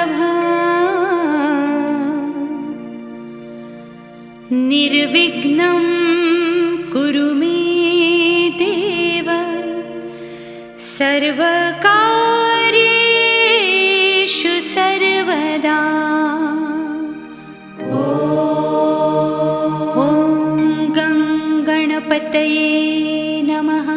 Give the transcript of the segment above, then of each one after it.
वल्लभा निर्विघ्नं कुरु मे देव सर्वकार्येषु सर्वदा। ॐ गणपतये नमः।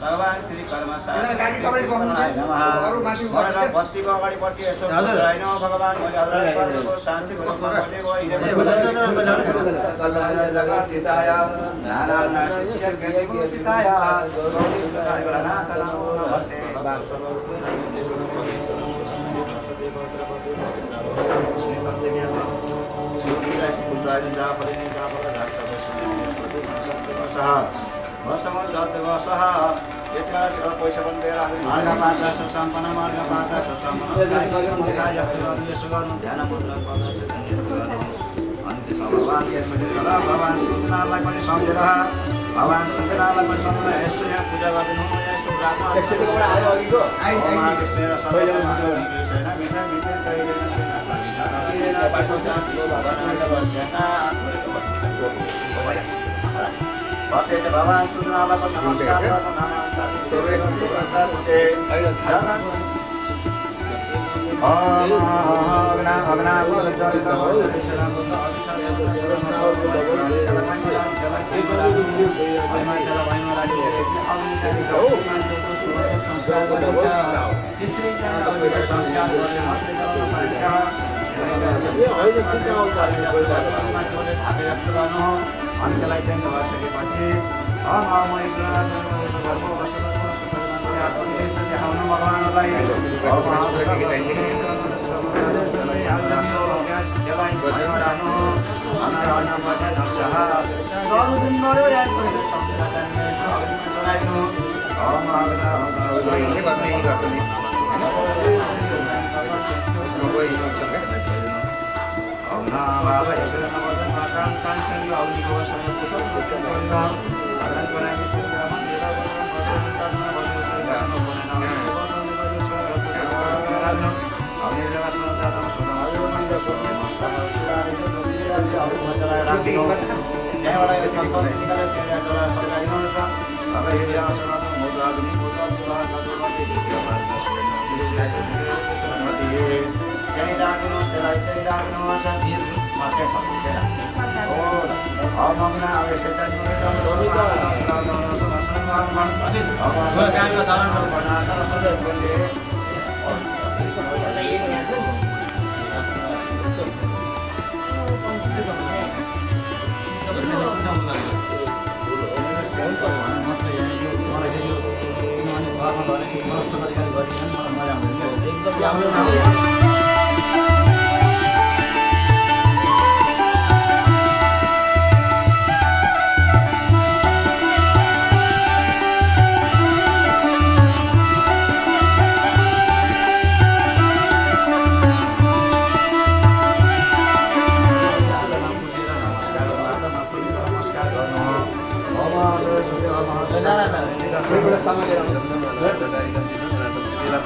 भगवान श्री कर्मशास्त्री बत्तीको अगाडिपट्टि यसो होइन भगवान शान्ति पैसा पनि दिएर मार्ग पात्र सम्पन्न मार्ग पात्र सम्पन्न ध्यान मुद्रा भगवान भगवान सूचनालाई पनि सम्झेर भगवान सूचनालाई पनि सम्झेर यसो यहाँ पूजा गरिदिनु भगवान सुनालाको नमस्कार हामीलाई चाहिँ भइसकेपछि देखाउनु भगवानलाई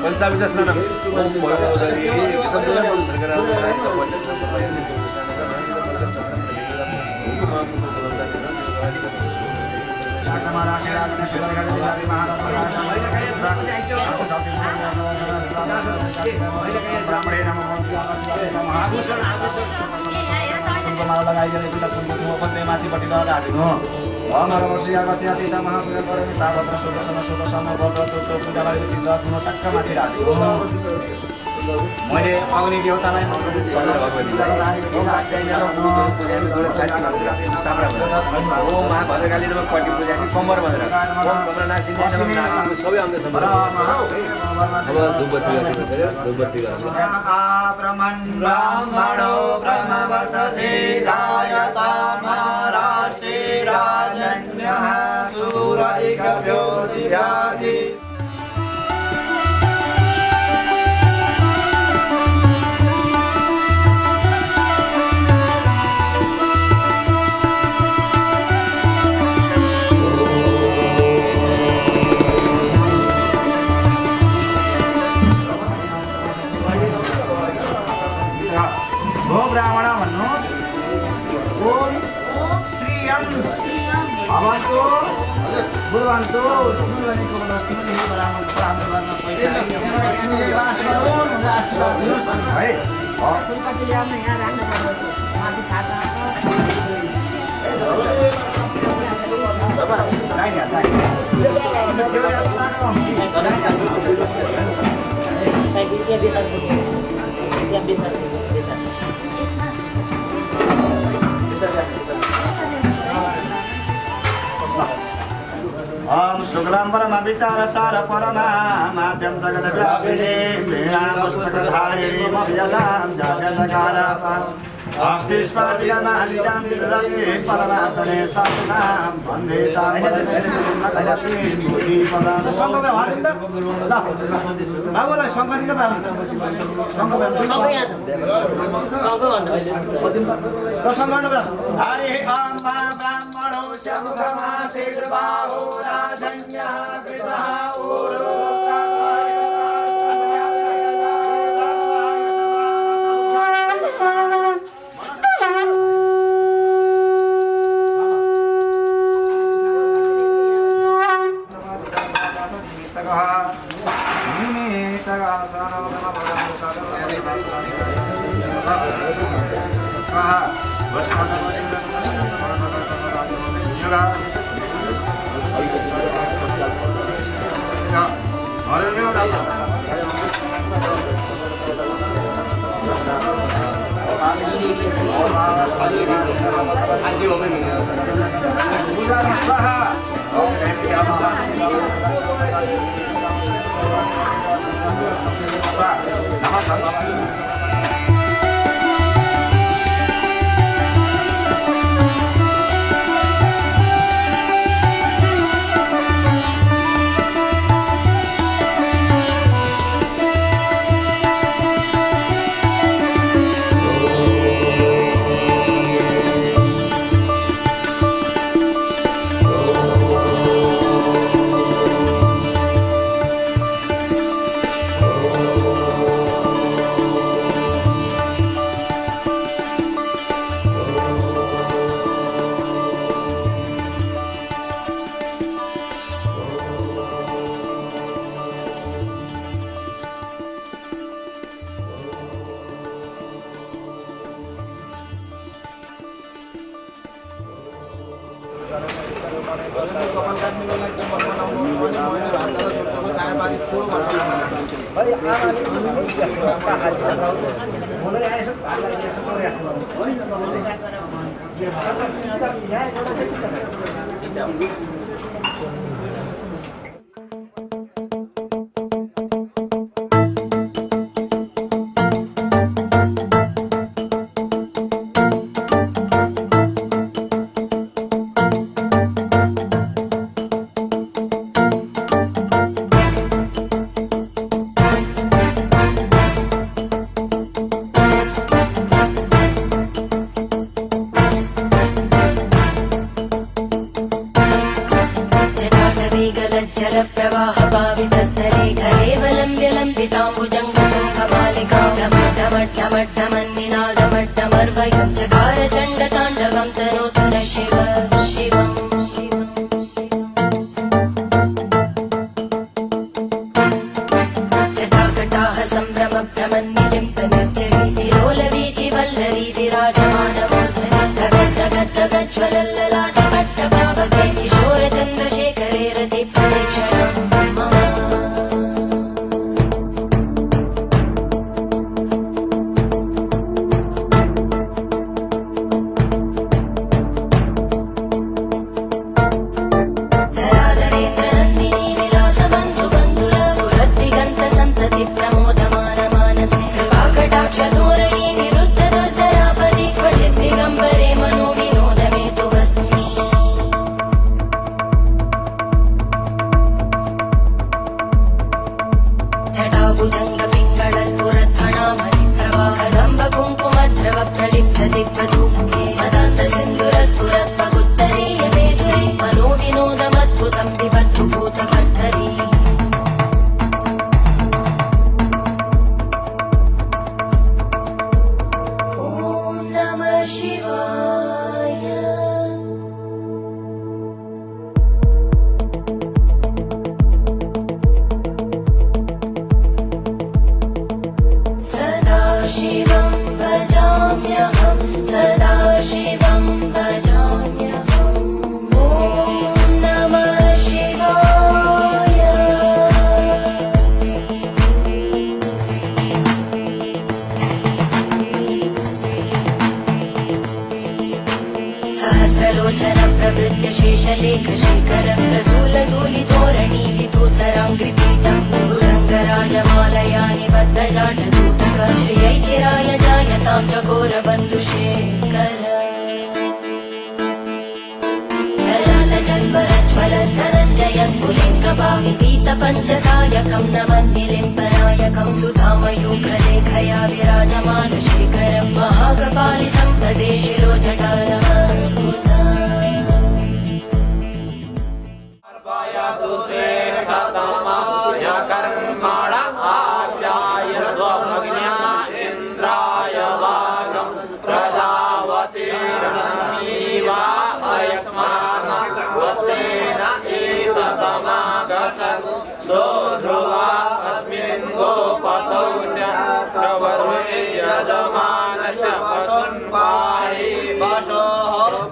पंचामी जसना ना माथिपट्टि लगाइदिनु अमर वर्षियाको चियातिता महापूजा गरेर तावत्र सुदर्शन सुदर्शन व्रत पूजालाई चिन्ता आफ्नो टक्क माथि राख्नु मैले अग्नि देवतालाई ब्राह्मणो ब्रह्मवर्षसे जायता महाराष्ट्रे राजन्यः सूर एकभ्यो दिव्यादि ब्राह्मण भन्नु ओम श्रीयं भवन्तु भवन्तु श्रीवनीको लक्ष्मी ब्राह्मण प्राप्त गर्न पैसा आशीर्वाद दिनुहोस् है कतिले आउनु यहाँ राख्नु पर्छ माथि खाता ओम शुक्लांबरमा विचार सार परमा माध्यम जगत व्यापिनी वीणा पुस्तक धारिणी मभ्यदाम जगदकारापा अस्तिस्पाटिकामालिकां विदधति परमासने सतनाम वन्दे तां मगति मुनि पदां संगमे हालिन्द ल बाबुलाई संगतिन्द बाबु संगमे संग यहाँ छ संग हरि ओम ब्राह्मणो शमुखमा शीर्षबाहो राजन्यः कृतः ऊरो Thank you.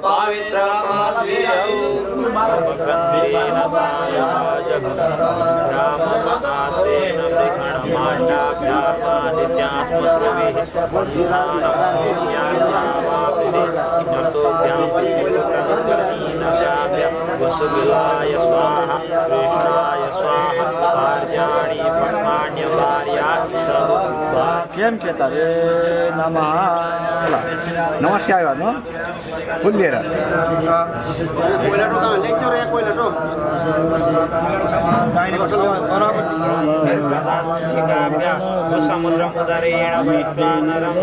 पवित्र कन्देन पायभाजः राममासेन वृषणमाण्डाभ्यामादित्यास्मश्रविः वर्षानमोऽप्याग्रावापिरे नसोऽप्यामतिप्रदगतीनजाभ्य वसुविलाय स्वाहा कृष्णाय स्वाहा कार्याणि पद्मान्यभार्याक्ष केम के तरे नमः नमस्कार गर्नु फुल लिएर समुद्रमुदरेण वैश्वानरं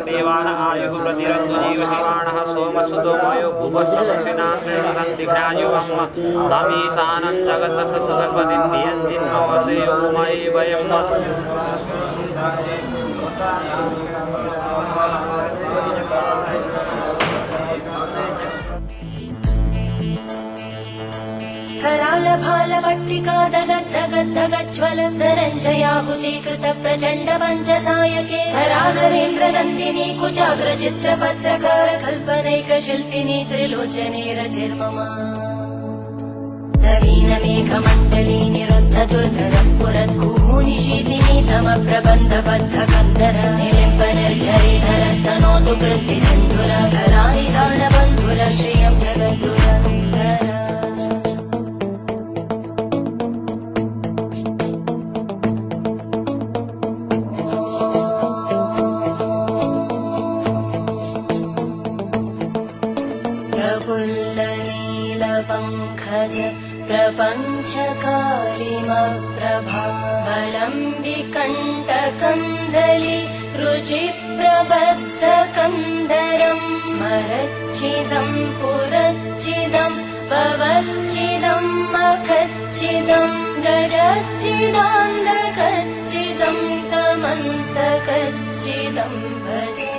देवान आयुः प्रतिरञ्जनीवशिवाणः सोमसुतो वायो भूपस्तमस्विनाश्रेणिघ्रायुवम् तमीशानं जगतसुतपतिं धियन्तिं नमसे उमये वयं करालभालवट्टिका दगद्दगद्दगज्ज्वलद्धरञ्जयाहुतीकृत प्रचण्ड पञ्चसायके हराधरेन्द्रनन्दिनी कुचाग्रचित्रपत्रकार कल्पनैकशिल्पिनी त्रिलोचने रतिर्ममा नवीनमेघमण्डली निरुद्धदुर्धरस्फुरद्गूनिशीतिनी तमप्रबन्धबद्धकन्दर निलिम्बनिर्झरिधरस्तनोतु कृत्तिसिन्धुर कलानिधानबन्धुर श्रियं जगद्दुरन्दर प्रपञ्चकारिमप्रभावलम्बिकण्टकन्दली रुचिप्रबद्धकन्दरं स्मरच्चिदं पुरच्चिदं भवच्चिदं मखच्चिदं गजच्चिदान्धकच्चिदं तमन्तकच्चिदं भजे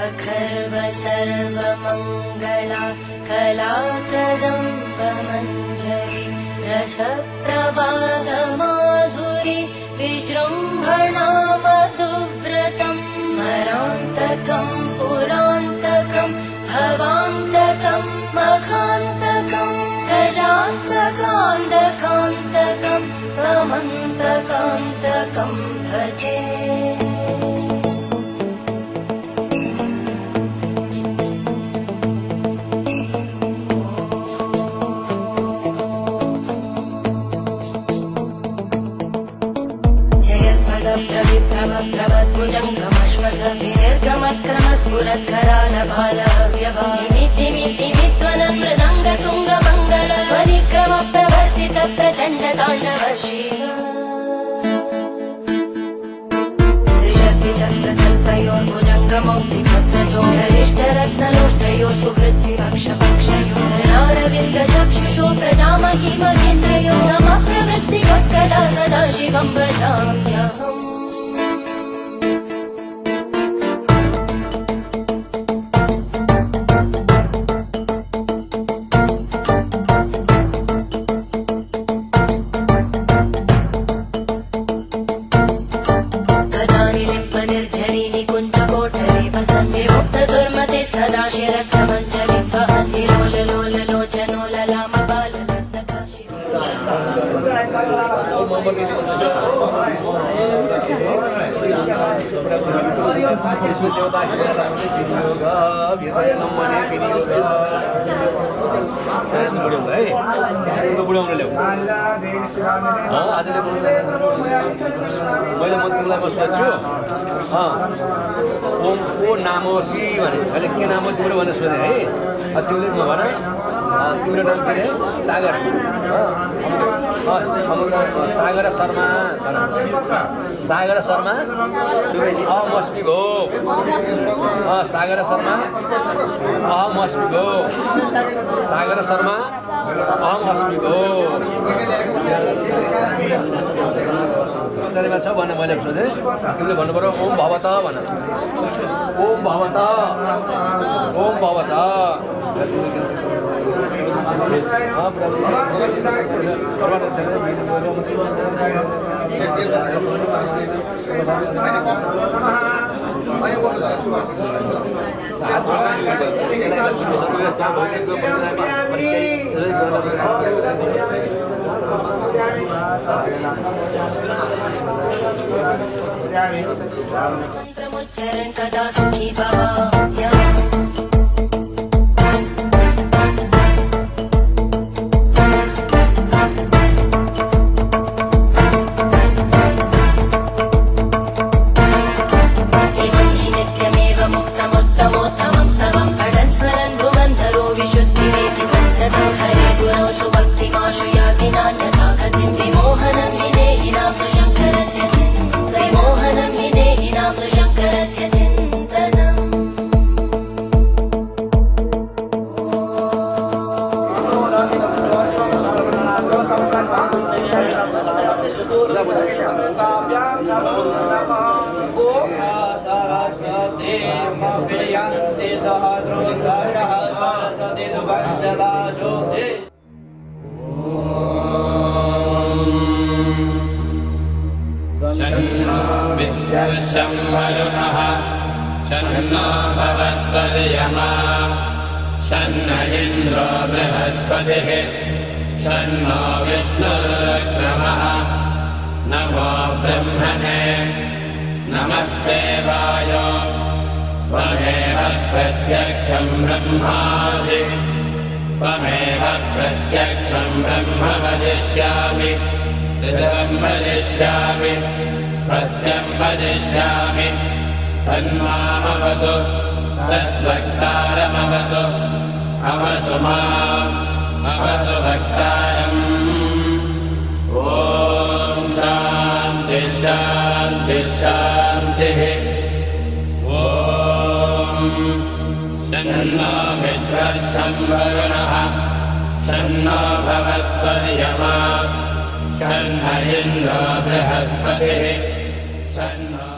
अखर्व सर्वमङ्गला कलाकदम्बमञ्जरी रसप्रवाहमाधुरी विजृम्भणा मधुव्रतं स्मरान्तकं पुरान्तकं भवान्तकं मखान्तकं गजान्तकान्तकान्तकं तमन्तकान्तकं भजे विनिर्गमत्क्रमस्फुरत्करालभालव्यवानिमित्तिमित्तिमित्वनं मृदङ्गतुङ्गमङ्गल परिक्रमप्रवर्तित प्रचण्डताण्डवर्षि त्रिशक्तिचक्रकल्पयोर्भुजङ्गमौक्तिकस्रजोगरिष्ठरत्नलोष्टयोः सुहृद्विपक्षपक्षयोर्नारविन्दचक्षुषो प्रजामहिमगेन्द्रयोः समप्रवृत्तिकक्कदा सदा शिवं भजाम्यहम् सदा शिरस्तमञ्जलिं वहन्ति लोललोललोचनो ललामबालरत्नकाशि मैले मन्त्रीलाई म सोध्छु ओमको नामोसी भने मैले के नाम हो तिम्रो भनेर सोधेँ है तिमीले म भन तिम्रो नाम के अरे सागर सागर शर्मा सागर शर्मा मस्मी भो सागर शर्मा मस्मी भो सागर शर्मा मस्मी भो उत्तरमा छ भने मैले सोधेँ तिमीले भन्नु पर्यो ओम भवत भन ओम भवत ओम भवत मन्त्रमुच्चरन् कदा सुखी भवाम्यहम् इमं हि नित्यमेव मुक्तमुत्तमोत्तमं स्तवं पठन् स्मरन् भ्रुवन्धरो विशुद्धिमेति सन्ततं हरे गुरौ सुभक्तिमाशु याति नान्यथा गतिं विमोहनं हि देहिनां सुशङ्करस्य विमोहनं हि देहिनां सुशङ्करस्य चिन्तनम् विद्युः शन्नो भवत्वर्यमा शन्न इन्द्रो बृहस्पतिः शन्नो विष्णुरुक्रमः नमो ब्रह्मणे नमस्ते वायो त्वमेव प्रत्यक्षं ब्रह्मासि त्वमेव प्रत्यक्षं ब्रह्म वदिष्यामि ऋतं वदिष्यामि सत्यं वदिष्यामि तन्मामवतु तद्वक्तारमवतु अवतु माम् अवतु वक्तारम् ॐ शान्तिः शान्तिः शान्तिः ॐ शन्नो मित्रः संवरुणः शन्नो भवत्वर्यमा शन्न इन्द्रो बृहस्पतिः शन्नो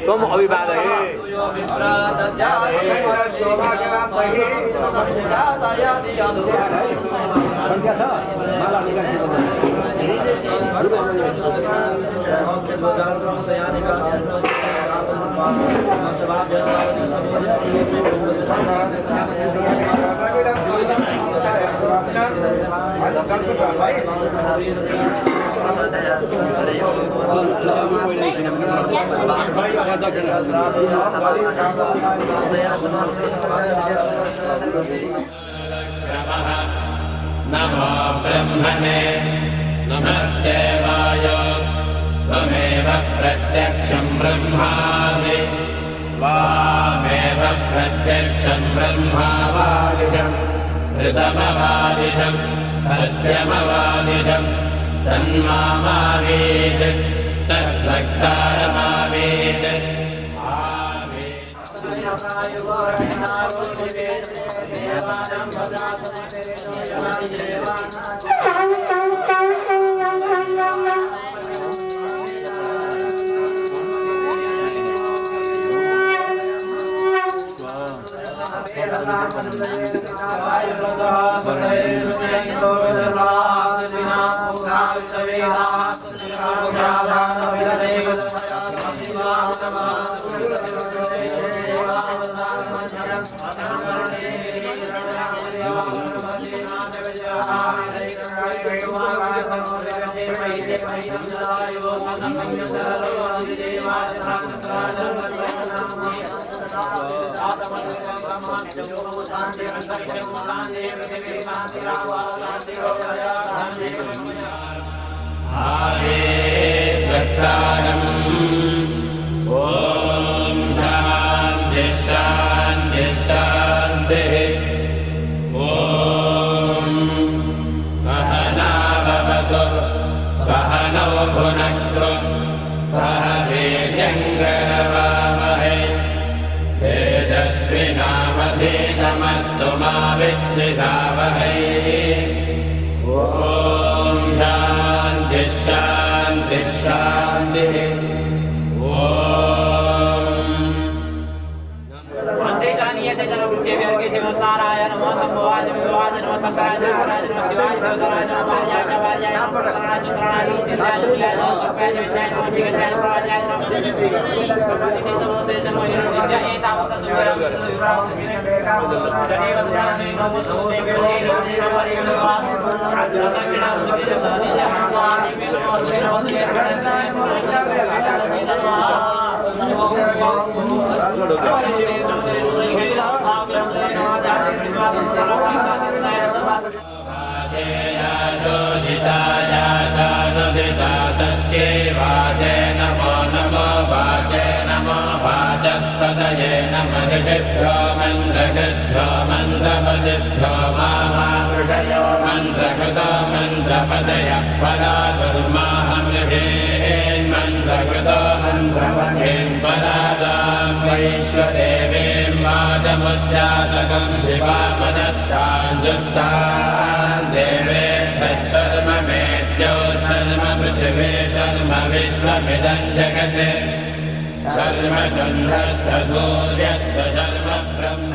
तुम अभिवादय नमो ब्रह्मणे नमस्ते वायो त्वमेव प्रत्यक्षं ब्रह्मासि त्वामेव प्रत्यक्षं ब्रह्मावादिशं ऋतमवादिशं सत्यमवादिशं तन्मामावेत् तद्वक्तारमावेत् Thank you. महावीर्वक्तारम् ॐ शान्ति शान्ति शान्तिः ॐ सहना भवतु सहनौ भुनक्तु सह वीर्यङ्करवावहै तेजस्विनावधीतमस्तु मा विद्विषावहै ॐ शान्ति शान्ति शान्तिः ॐ मंत्रिकानीयते जलवृक्षे व्यर्गे शिवसाराय नमः संभवाय विवाहाय नमः शंकराय देवराय नमः शिवाय देवराय नमः भार्याय भार्याय नमः पुत्राय पुत्राय जिल्याय जिल्याय नमः कपाय विद्याय नमः जिगत्याय प्राजाय नमः सर्वदिने समस्ते जन्म नित्याय एतावत् तस्यै वाचे नमो नमो वाचे नमो वाचस्पतये नमः ऋषिभ्यो मन्त्रकृद्भ्यो मन्त्रपतिभ्यो मामावृषयो मन्त्रकृतो मन्त्रपतयः परादुर्माहं ऋषेन्मन्त्रकृतो मन्त्रपतेन् परादां वैश्वदेवीं वाचमुद्यासकं शिवामदस्तान् दुष्टान् देवेभ्यः सर्वमेद्यो सर्व पृथिवे सर्व विश्वमिदं जगत् सर्वचन्द्रश्च सूर्यश्च सर्व ब्रह्म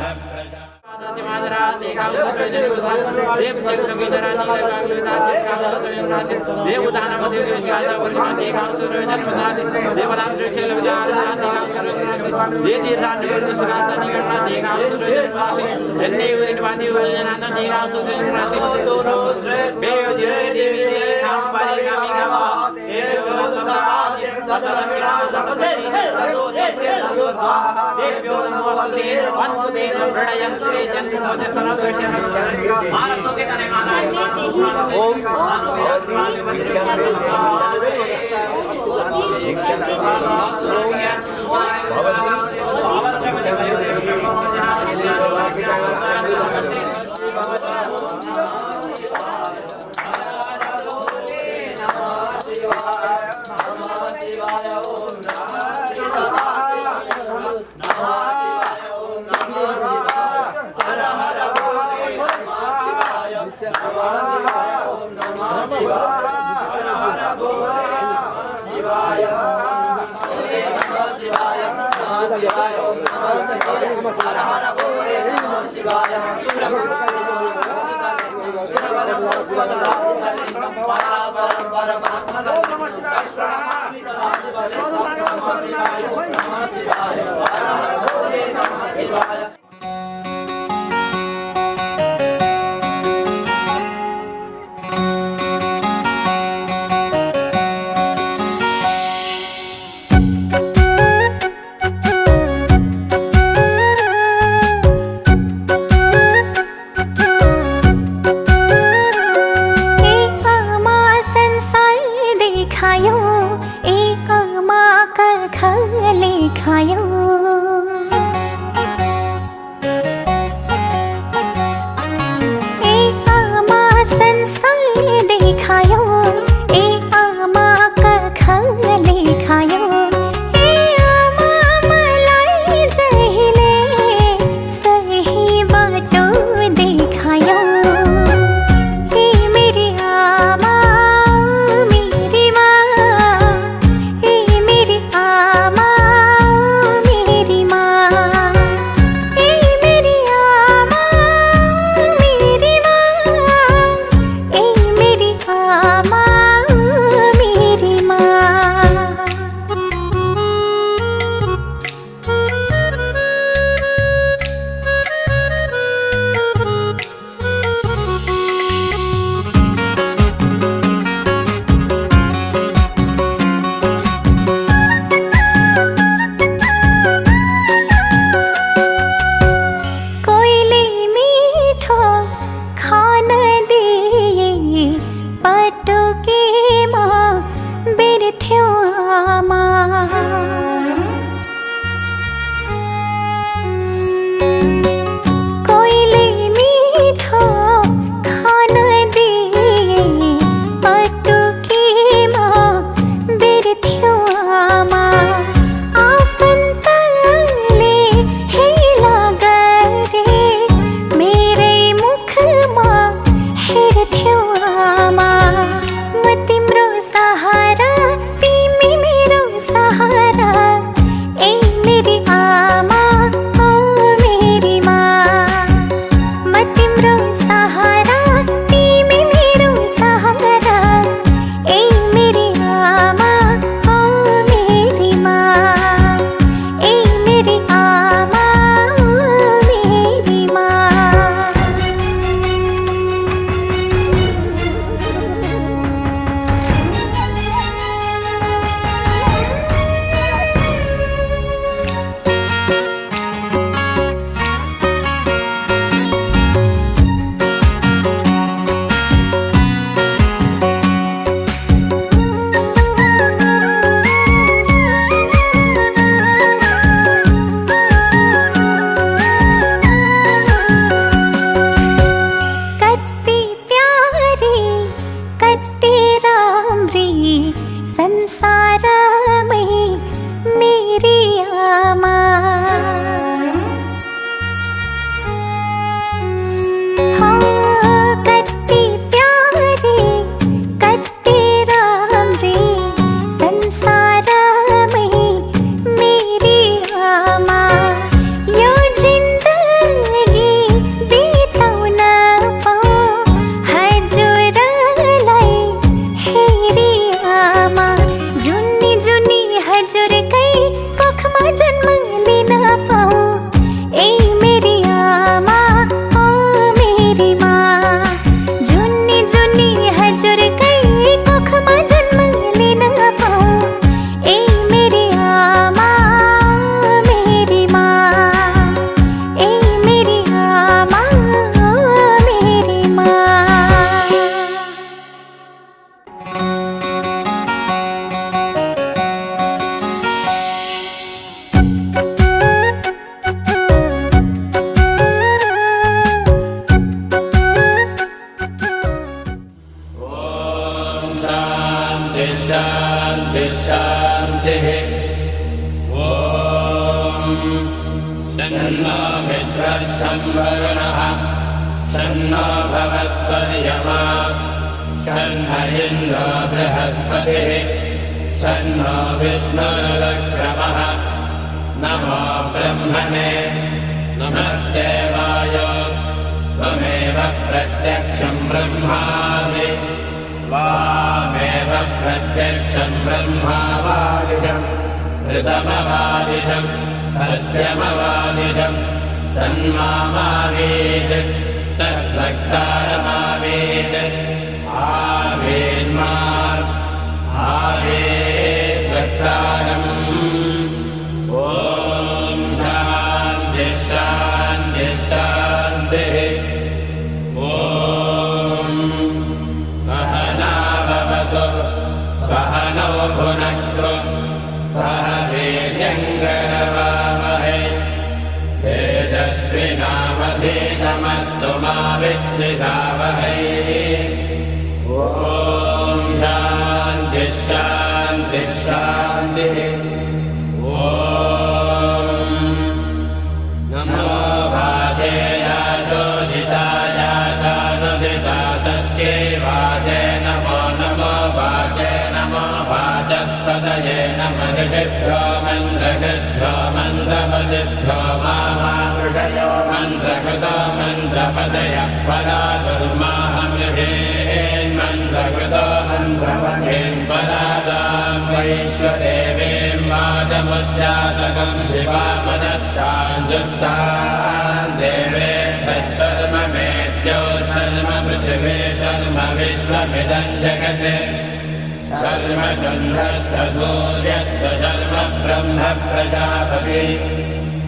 शन्नो भवत्वर्यमा शन्न इन्द्रो बृहस्पतिः शन्नो विष्णुरुक्रमः नमो ब्रह्मणे नमस्ते वायो त्वमेव प्रत्यक्षं ब्रह्मासि त्वामेव प्रत्यक्षं ब्रह्मावादिशम् ऋतमवादिशम् सत्यमवादिशम् तन्मामावेत् तद्वक्तारमावेत् आवेन्मा आवेत् वक्तारम् ॐ शान्तिः शान्तिः शान्तिः ॐ सहना भवतु सहनौ भुनक्तु सह वीर्यङ्करवावहै तेजस्विनावधीतमस्तु मा विद्विषावहै ॐ शान्तिः शान्तिः शान्तिः ॐ नमो वाचेया चोदिताया चानुदिता तस्यै वाचे नमो नमो वाचे नमो वाचस्पतये नमः ऋषिभ्यो मन्त्रकृद्भ्यो मन्त्रपदिभ्यो मामावृषयो मन्त्रकृतो मन्त्रपदयः परा दुर्माहमृषेन्मन्त्रकृतो मन्त्रपदेन् परादां वैश्वदेवीं वाचमुद्यासकं शिवामदस्तान् दुष्टान् देवेभ्यः शर्म मेद्यो शर्म पृथिवी शर्म विश्वमिदं जगत् शर्म चन्द्रश्च सूर्यश्च शर्म ब्रह्म प्रजापति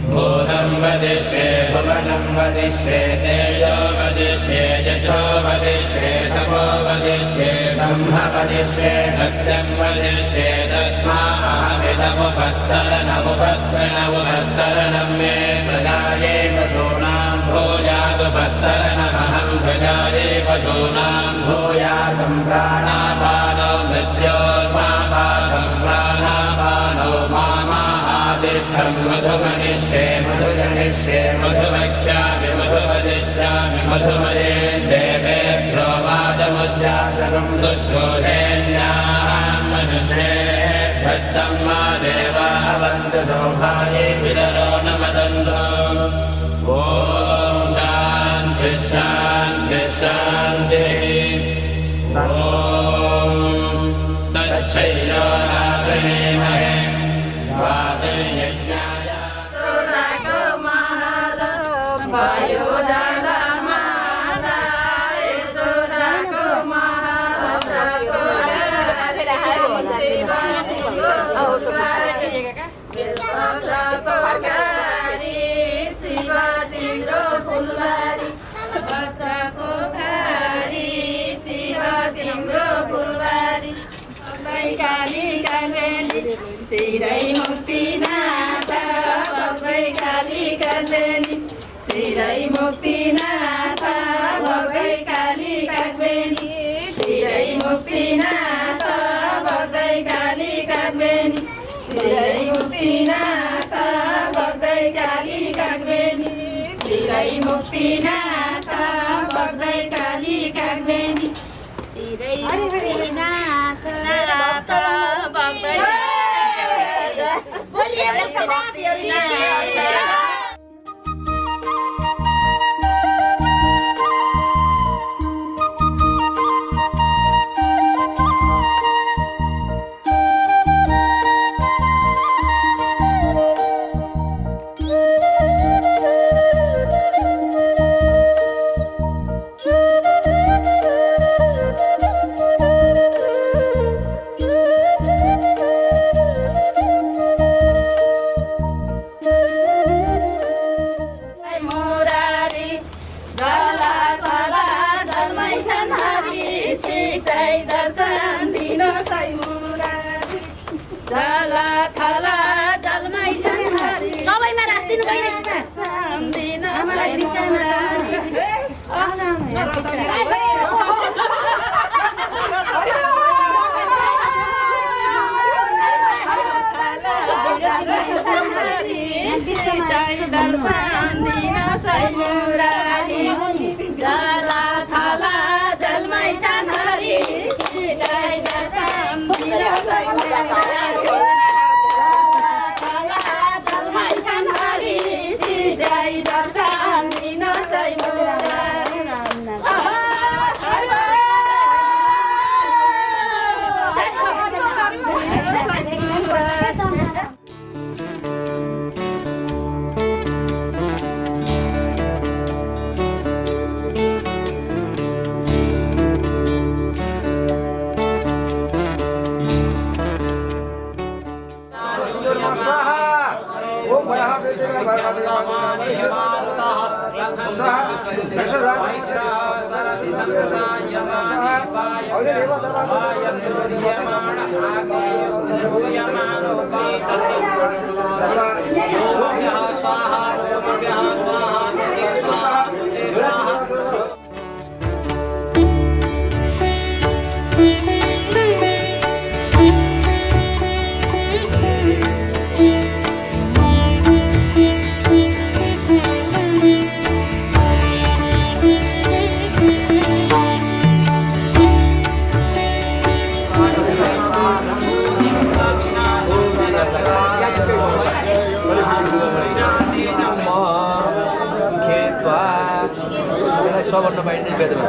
भूतं वदिष्ये भुवनं वदिष्ये तेजो वदिष्ये यशो वदिष्ये तपो वदिष्ये ब्रह्म वदिष्ये सत्यं वदिष्ये तस्माहमिदमुपस्तरणमुपस्तरणमुपस्तरणं मे प्रजाये पशूनां भूयादुपस्तरणमहं प्रजाये पशूनां भूयासं प्राणापानो मृत्योर्मापादं प्राणापानो मामाहासिष्ठं मधुमनिष्ये मधुजनिष्ये मधुवक्ष्यामि मधुवदिष्यामि मधुमये देवेभ्यो वाचमुद्यासकं शुश्रूषेण्यां मनुष्येभ्यस्तं मा देवा अवन्तु सौभागे पितरो न वदन्तु ॐ शान्तिः शान्तिः शान्तिः ॐ तच्छैलो नावृणीमहे वादयज्ञाय सिरै मुक्तिनाथ भगै काली कागबेनी सिरै मुक्तिनाथ भगै काली कागबेनी सिरै मुक्तिनाथ भगै काली कागबेनी सिरै मुक्तिनाथ भगै काली कागबेनी सिरै मुक्तिनाथ भगै काली कागबेनी सिरै मुक्तिनाथ भगै सबैमा राखिदिनु पहिले दर्शन दिन स भन्न पाइन्छ वेदमा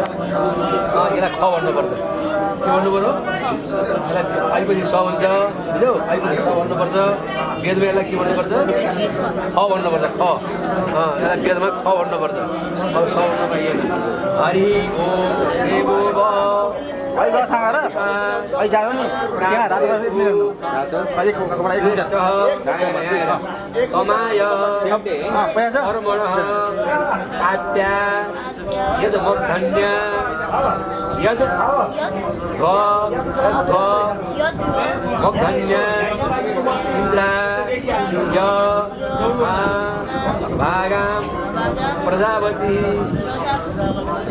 यसलाई ख भन्नुपर्छ के भन्नु पऱ्यो यसलाई आइपछि स हुन्छ बुझ्यौ आइपछि स भन्नुपर्छ वेदमा यसलाई के भन्नुपर्छ ख भन्नुपर्छ ख यसलाई वेदमा ख भन्नुपर्छ अब स भन्न पाइएन हरि ओम देवो भाइ गयो थाहा र पैसा हो नि त्यहाँ रातो अलिक कमाय पैसा छ कर्मण आत्या यद धन्य यद धन्य इन्द्रा य भागाम प्रजापति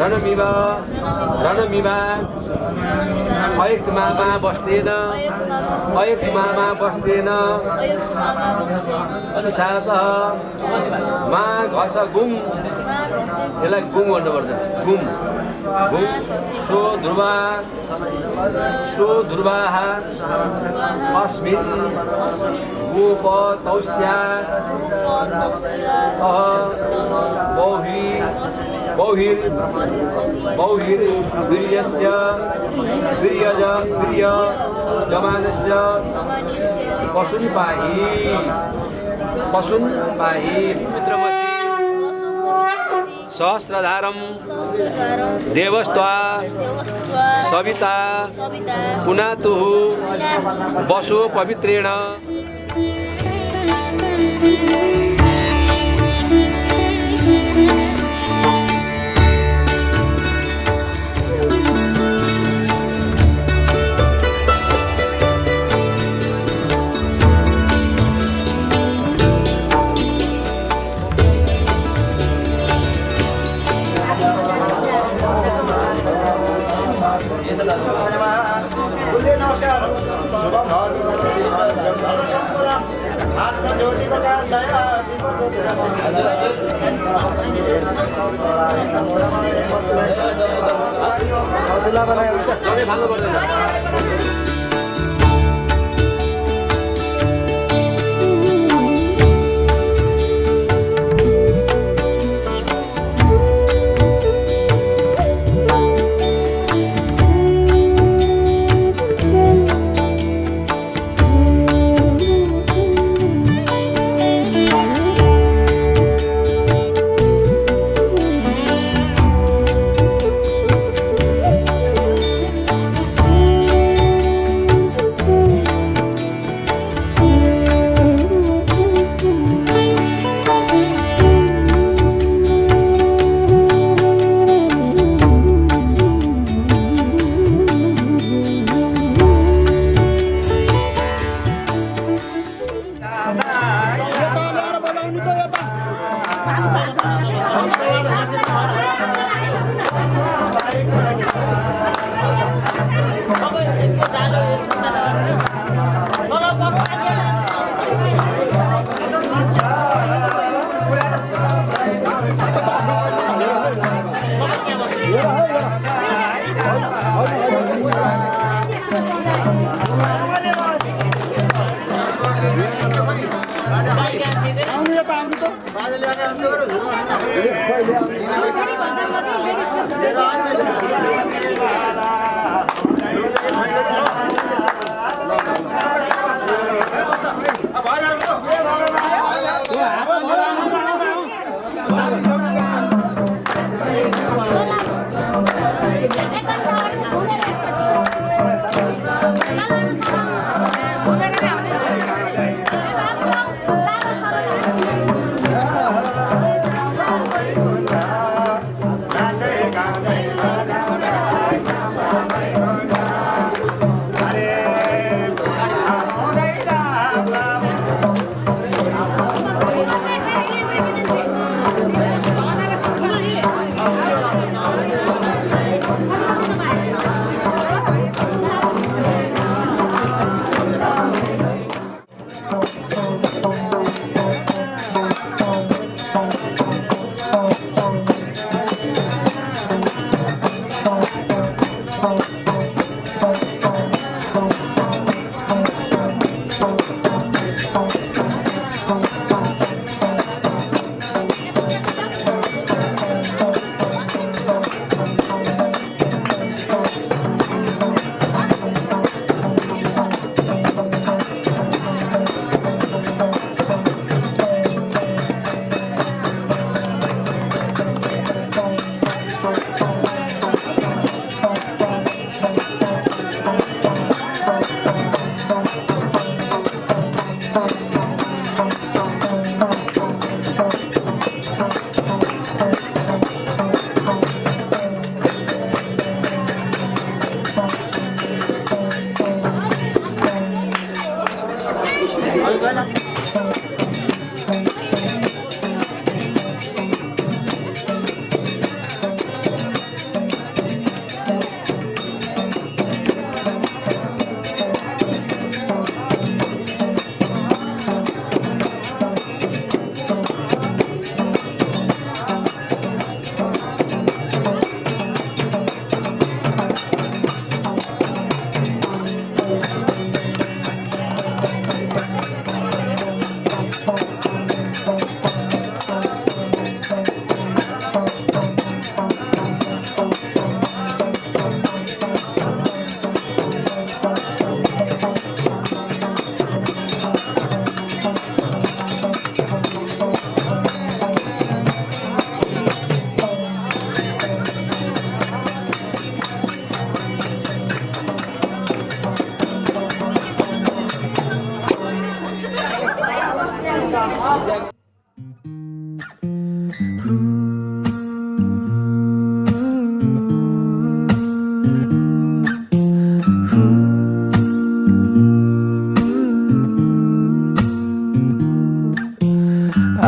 रणमिवा अयक्षमामा बस्दैन सात मा घस गुम यसलाई गुम भन्नुपर्छ गुम सो ध्रुवाः अस्मिन् गोपतौस्या बौहिर्वीर्यस्य वीर्यजमानस्य पशुन पाहि मित्रमसि सहस्रधारं देवस्त्वा सविता पुनातुः वसो पवित्रेण ভালো বলতে না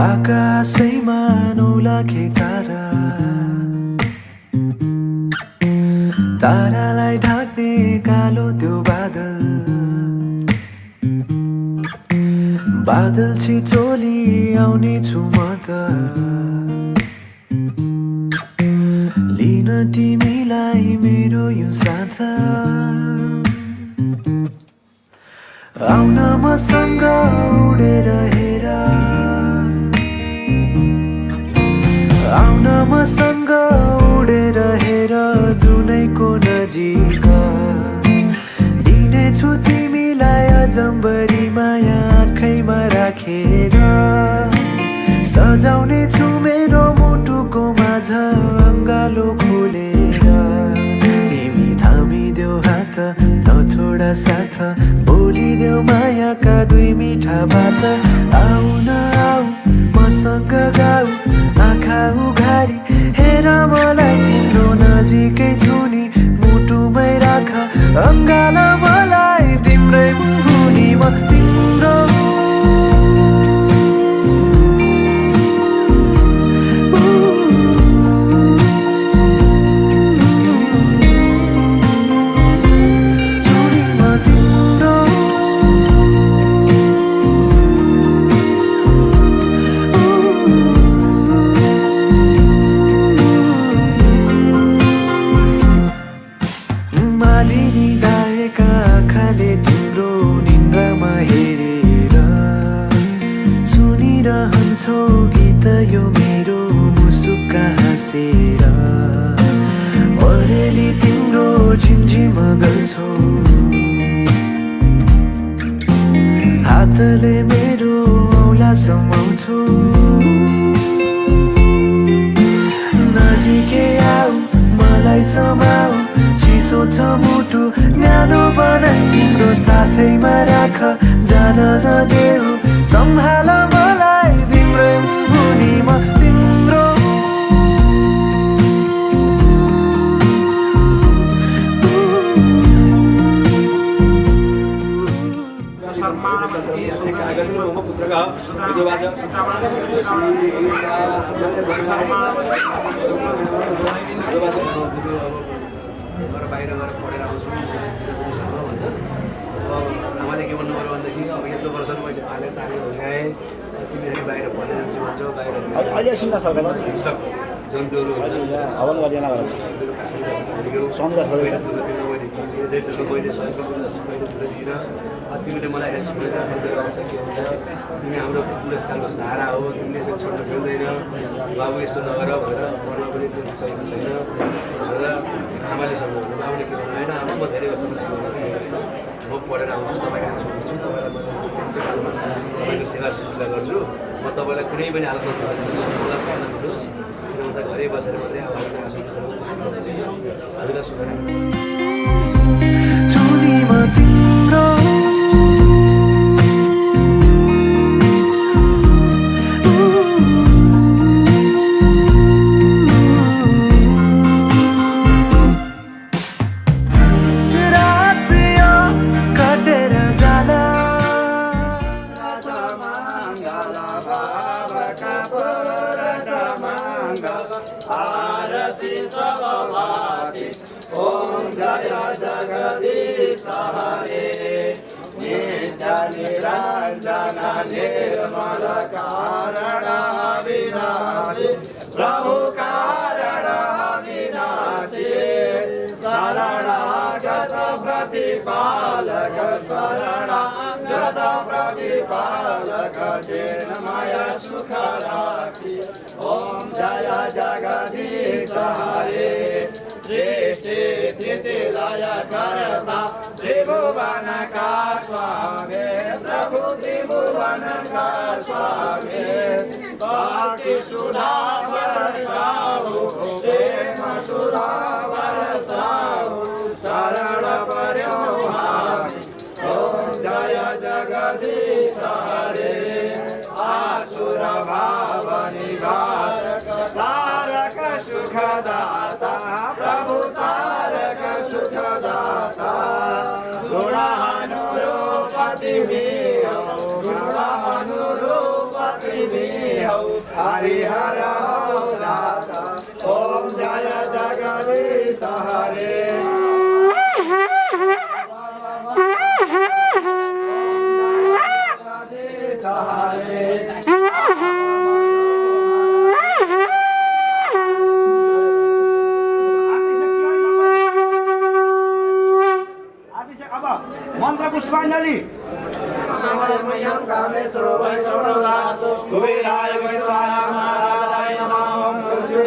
आकाशैमा 9 लाखे तारा तारालाई ढाक्ने कालो त्यो बादल बादल छिचोली आउने छु म त लिन तिमीलाई मेरो यो साथ आउन मसँग उडेर हेर आउन मसँग उडेर हेर जुनैको नजिक दिनेछु तिमीलाई अजम्बरी माया आँखैमा राखेर सजाउने छु मेरो मुटुको माझ अङ्गालो खोलेर तिमी थामिदेऊ हात नछोड साथ बोलिदेऊ मायाका 2 मिठा बात आउन आऊ मसँग गाऊ आँखा उघारी हेर मलाई तिम्रो नजिकै छु नि मुटुमै राख अङ्गाला मलाई तिम्रै मुनि म तिम्रो मालिनी दाएका आँखाले तिम्रो निन्द्रामा हेरेर सुनिरहन्छौ गीत यो मेरो मुसुक्का हाँसेर परेली तिम्रो झिमझिम गर्छौ हातले मेरो औला समाउँछौ नजिकै आऊ मलाई समाऊ चिसो छ मुटु न्यानो बनाई तिम्रो साथैमा राख जान नदेऊ सम्हाल मलाई तिम्रै मुनि म तिम्रो सम्मान सर्ग विधुवाच बाहिर गएर पढेर आउँछु भन्छ। आमाले के भन्नु पऱ्यो भनेदेखि अब यत्रो वर्ष मैले पाले ताले हुर्काएँ, तिमीहरू बाहिर पढ्न जान्छु भन्छौ, बाहिर अहिले सुन्न सक्दैन हिंसक जन्तुहरू हुन्छ हवन गरिएन सम्झा छोडेर मैले त्यसको मैले सहयोग मैले कुरा दिइनँ। तिमीले मलाई हेल्प छोडेर अवस्था के हुन्छ, तिमी हाम्रो पुरस्कारको सहारा हो, तिमीले यसरी छोड्न मिल्दैन, बाबु यस्तो नगर भनेर पढ्न पनि त्यति सकेको छैन भनेर आमाले सम्झाउनु। बाबुले के भन्नु, होइन आमा म धेरै वर्षपछि म पढेर आउँछु, तपाईँको आँसु गर्छु, तपाईँलाई मैले तपाईँको सेवा सुश्रूषा गर्छु, म तपाईँलाई कुनै पनि हालतमा मलाई पढ्न दिनुहोस्, उता घरै बसेर मात्रै अब आँसु हजुरलाई सुनाएर प्रभु कारण विनाशी शरणागत प्रतिपालक शरणागत प्रतिपालक चिन्मय सुख राशि ओम जय जगदीश हरे सृष्टि स्थिति लय करता त्रिभुवन का स्वामी प्रभु त्रिभुवन का स्वामी भक्ति सुधा वर्षाओ प्रेम सुधा वर्षाओ शरण पर्यो हामी ओम जय जगदीश हरे आसुर भाव निवारक तारक सुखदाता प्रभु तारक सुखदाता गुणानुरूपति हरिहर दाता ओम जय जगदीश हरे जगदीश हरे अब मन्त्र पुष्पाञ्जली कामेश्वरो वैष्णवनाथो कुबेराय वैश्वाय महाराजाय नमः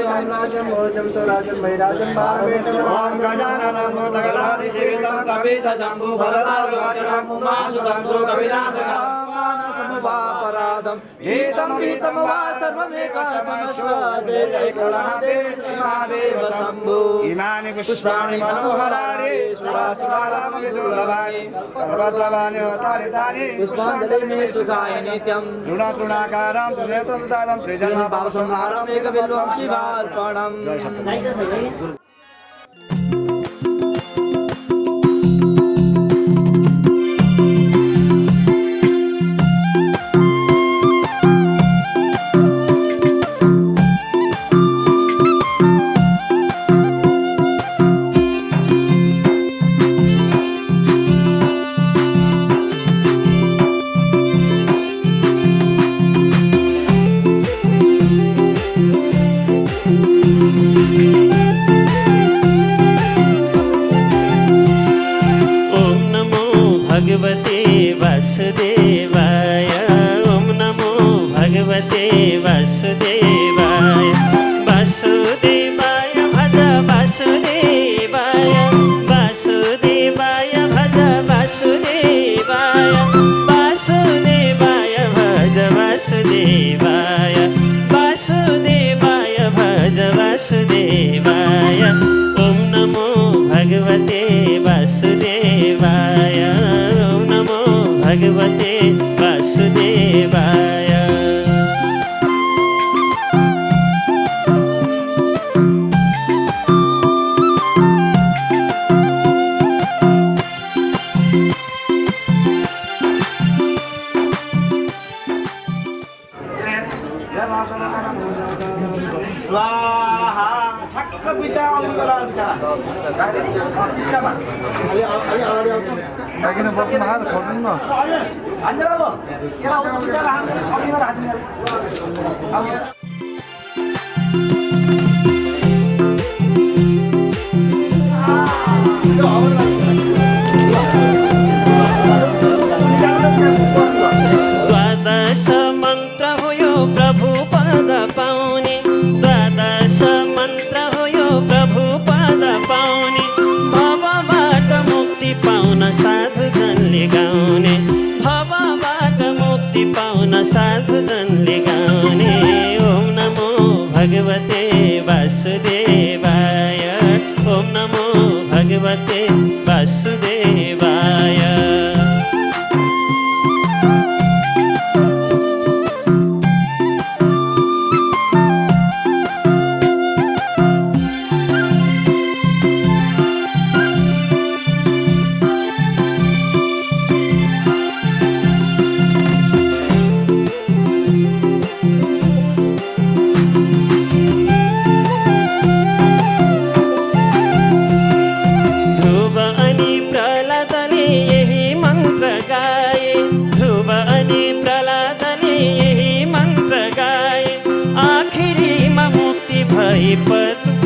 साम्राज्यं भोजं स्वराज्यं वैराज्यं भारवेटं गजाननं भूतगणाधिसेवितं कपितजम्बू फलदारुवचनं उमासुतं शोकविनाशकं मानसमुपापराधं गीतं गीतं वा सर्वमेकशमस्व जय जय गणाधीश श्रीमहादेव शम्भो इमानि पुष्पाणि मनोहराणि सुरासुरारामविदुर्लभानि पर्वद्रवाणि अवतारितानि पुष्पाञ्जलिर्मे सुखाय नित्यं तृणातृणाकारं त्रिनेत्रदानं त्रिजन्म पापसंहारं एकबिल्वं शिवार्पणम् जय सप्तमी Lagi nak buat mahal, sorry no. Anja babu, kira udah bicara, kami marah hatinya. द्वादश मन्त्र हो यो प्रभु पद पाउने द्वादश मन्त्र हो यो प्रभु पद पाउने भवबाट मुक्ति पाउन साधुजनले गाउने भवबाट मुक्ति पाउन साधुजनले गाउने ओम नमो भगवते वासुदेवाय ओम नमो भगवते वासुदेवाय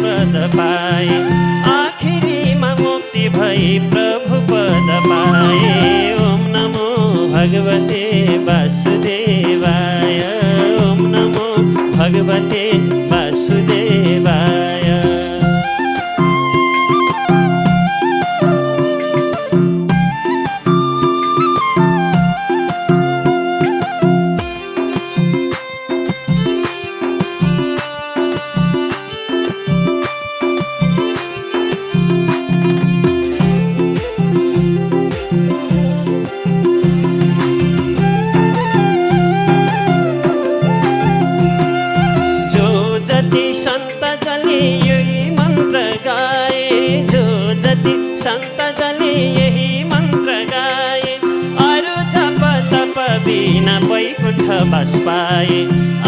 पद पाए आखिरीमा मुक्ति भई प्रभु पद पाए ओम नमो भगवते वासुदेवाय ओम नमो भगवते वासुदेवाय बिना वैकुण्ठ बास पाए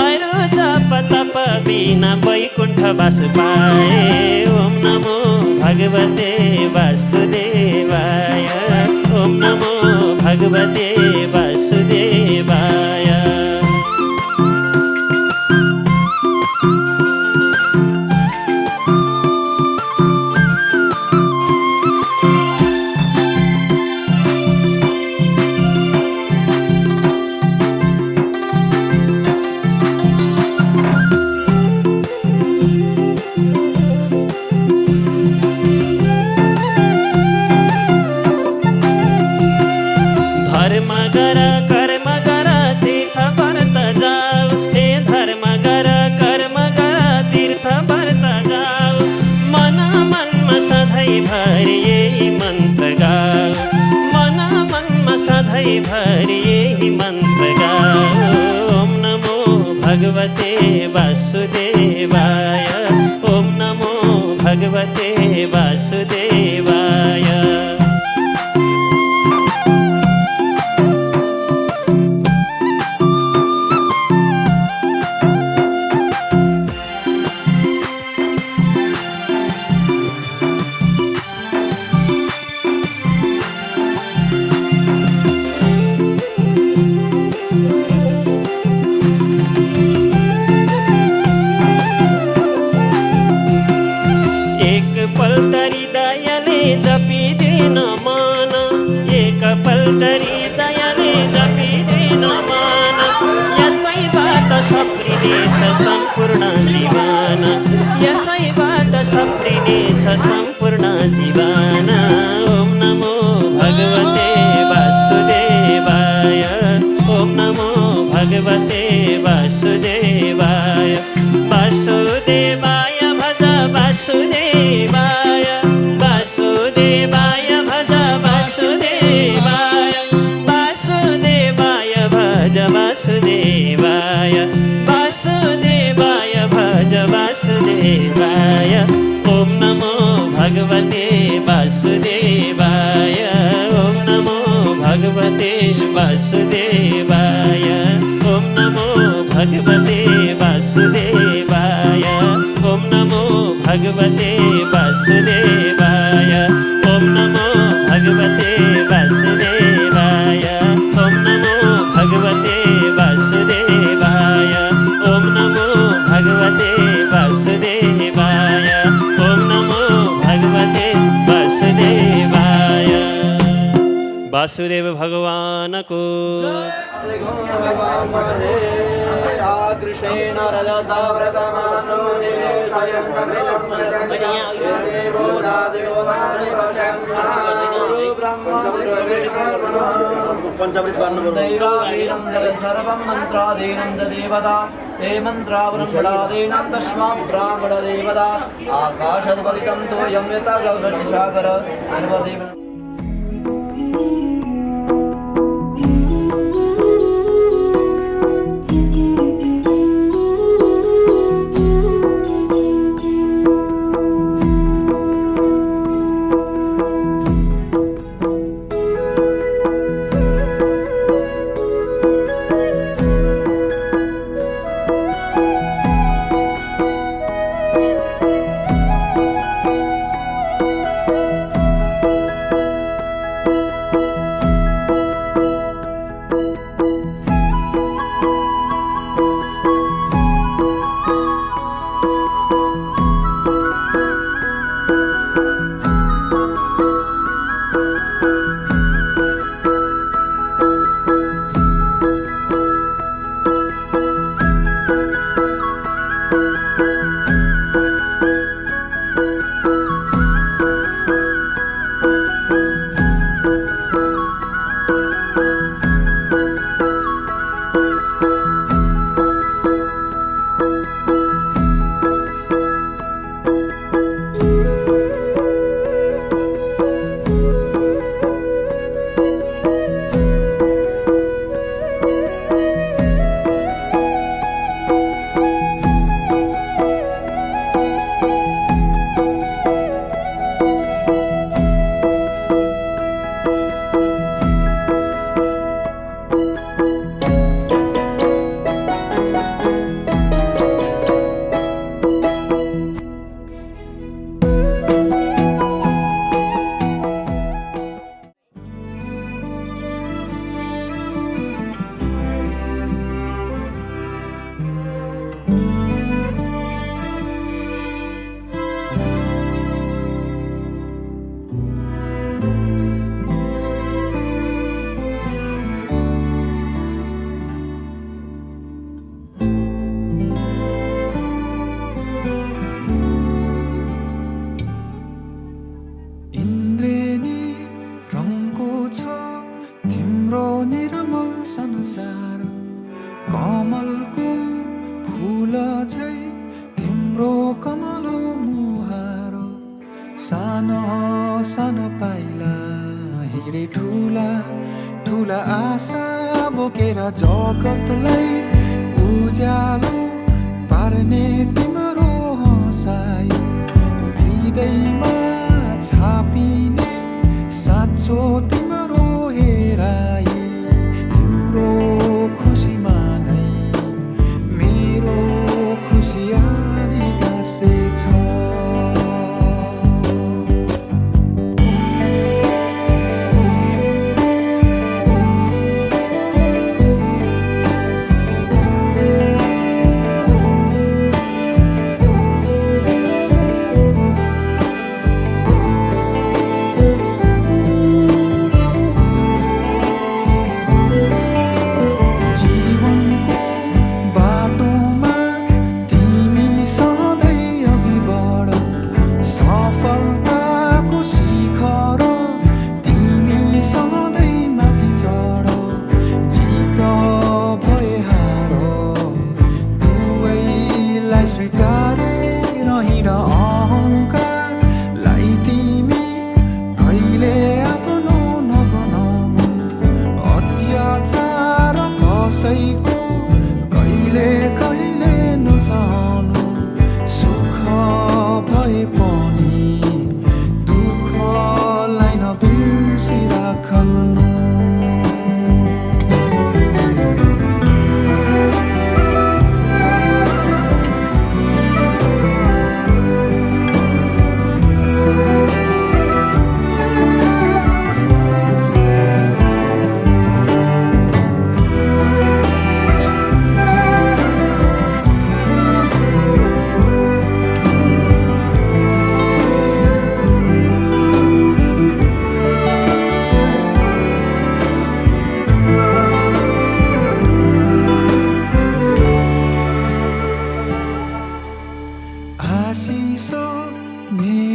अरु जप तप बिना वैकुण्ठ बास पाए ओम नमो भगवते वासुदेवाय ओम नमो भगवते वासुदेवाय भरि यही मन्त्र गाओ ओम नमो भगवते वासुदेवाय ओम नमो भगवते वासुदेवाय जपिदिन मन एकपल्ट हृदयले जपिदिन मन यसैबाट सफ्रिनेछ सम्पूर्ण जीवन यसैबाट सफ्रिनेछ सम्पूर्ण जीवन ओम नमो भगवते वासुदेवाय ओम नमो भगवते वासुदेवाय वासुदेवाय भज वासुदेवाय वासुदेवाय भज वासुदेवाय वासुदेवाय भज वासुदेवाय वासुदेवाय भज वासुदेवाय ओम नमो भगवते वासुदेवाय ओम नमो भगवते वासुदेवाय ओम नमो भगवते वासुदेवाय ओम नमो भगवते वासुदेवाय वासुदेव भगवानको कृष्णेन रजसा व्रतमानो निवेशयन् देवो दादिवो मानि पञ्चमृत दैवाधीनं सर्वं मन्त्राधीनं देवता ते मन्त्रावृणाधीनं तस्मात् ब्राह्मणदेवता आकाशद्वलितं तोयं यथा गगनसागर सर्वदेव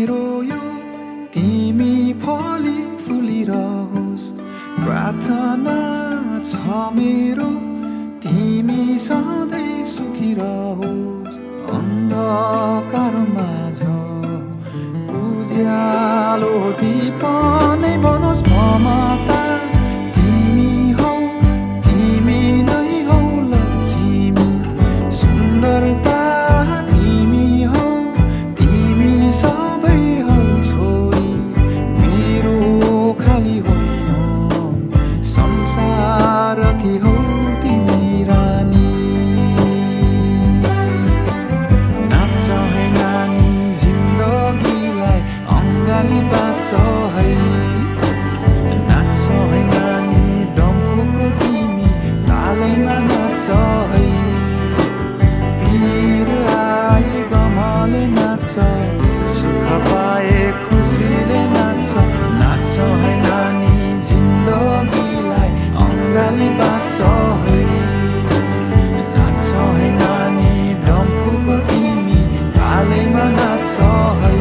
मेरो यो तिमी फली फुलिरहोस् प्रार्थना छ मेरो तिमी सधैँ सुखिरहोस् अन्धकार माझ उज्यालो दीप नै बनोस् ममता तिमी हौ तिमी नै हौ लक्ष्मी सुन्दरता तिमी हौ तिमी सबै हौ छोरी मेरो खाली होइन संसारकी हौ तिमी रानी नाच है नानी जिन्दगीलाई अङ्गाली बाँच है नाच है नानी डम्फुको तिमी तालैमा नाच है पीर आए गमले नाच सुख पाए खुसीले नाच नाच है नानी जिन्दगीलाई अङ्गाली बाँच है नाच है नानी डम्फुको तिमी तालैमा नाच है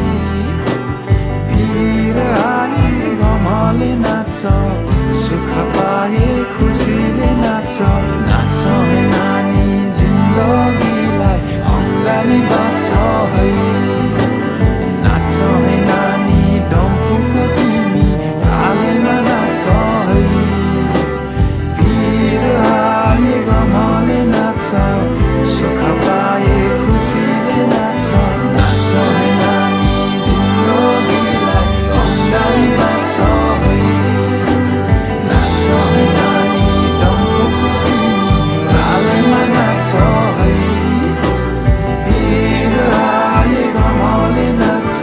पीर आए गमले नाच सुख पाए खुसीले नाच नाच है नानी जिन्दगीलाई अङ्गाली बाँच है नाच है नानी डम्फुको तिमी तालैमा नाच है पीर आए गमले नाच सुख पाए खुसीले नाच नाच है नानी जिन्दगीलाई अङ्गाली बाँच है नाच है नानी डम्फुको तिमी तालैमा नाच है पीर आए गमले नाच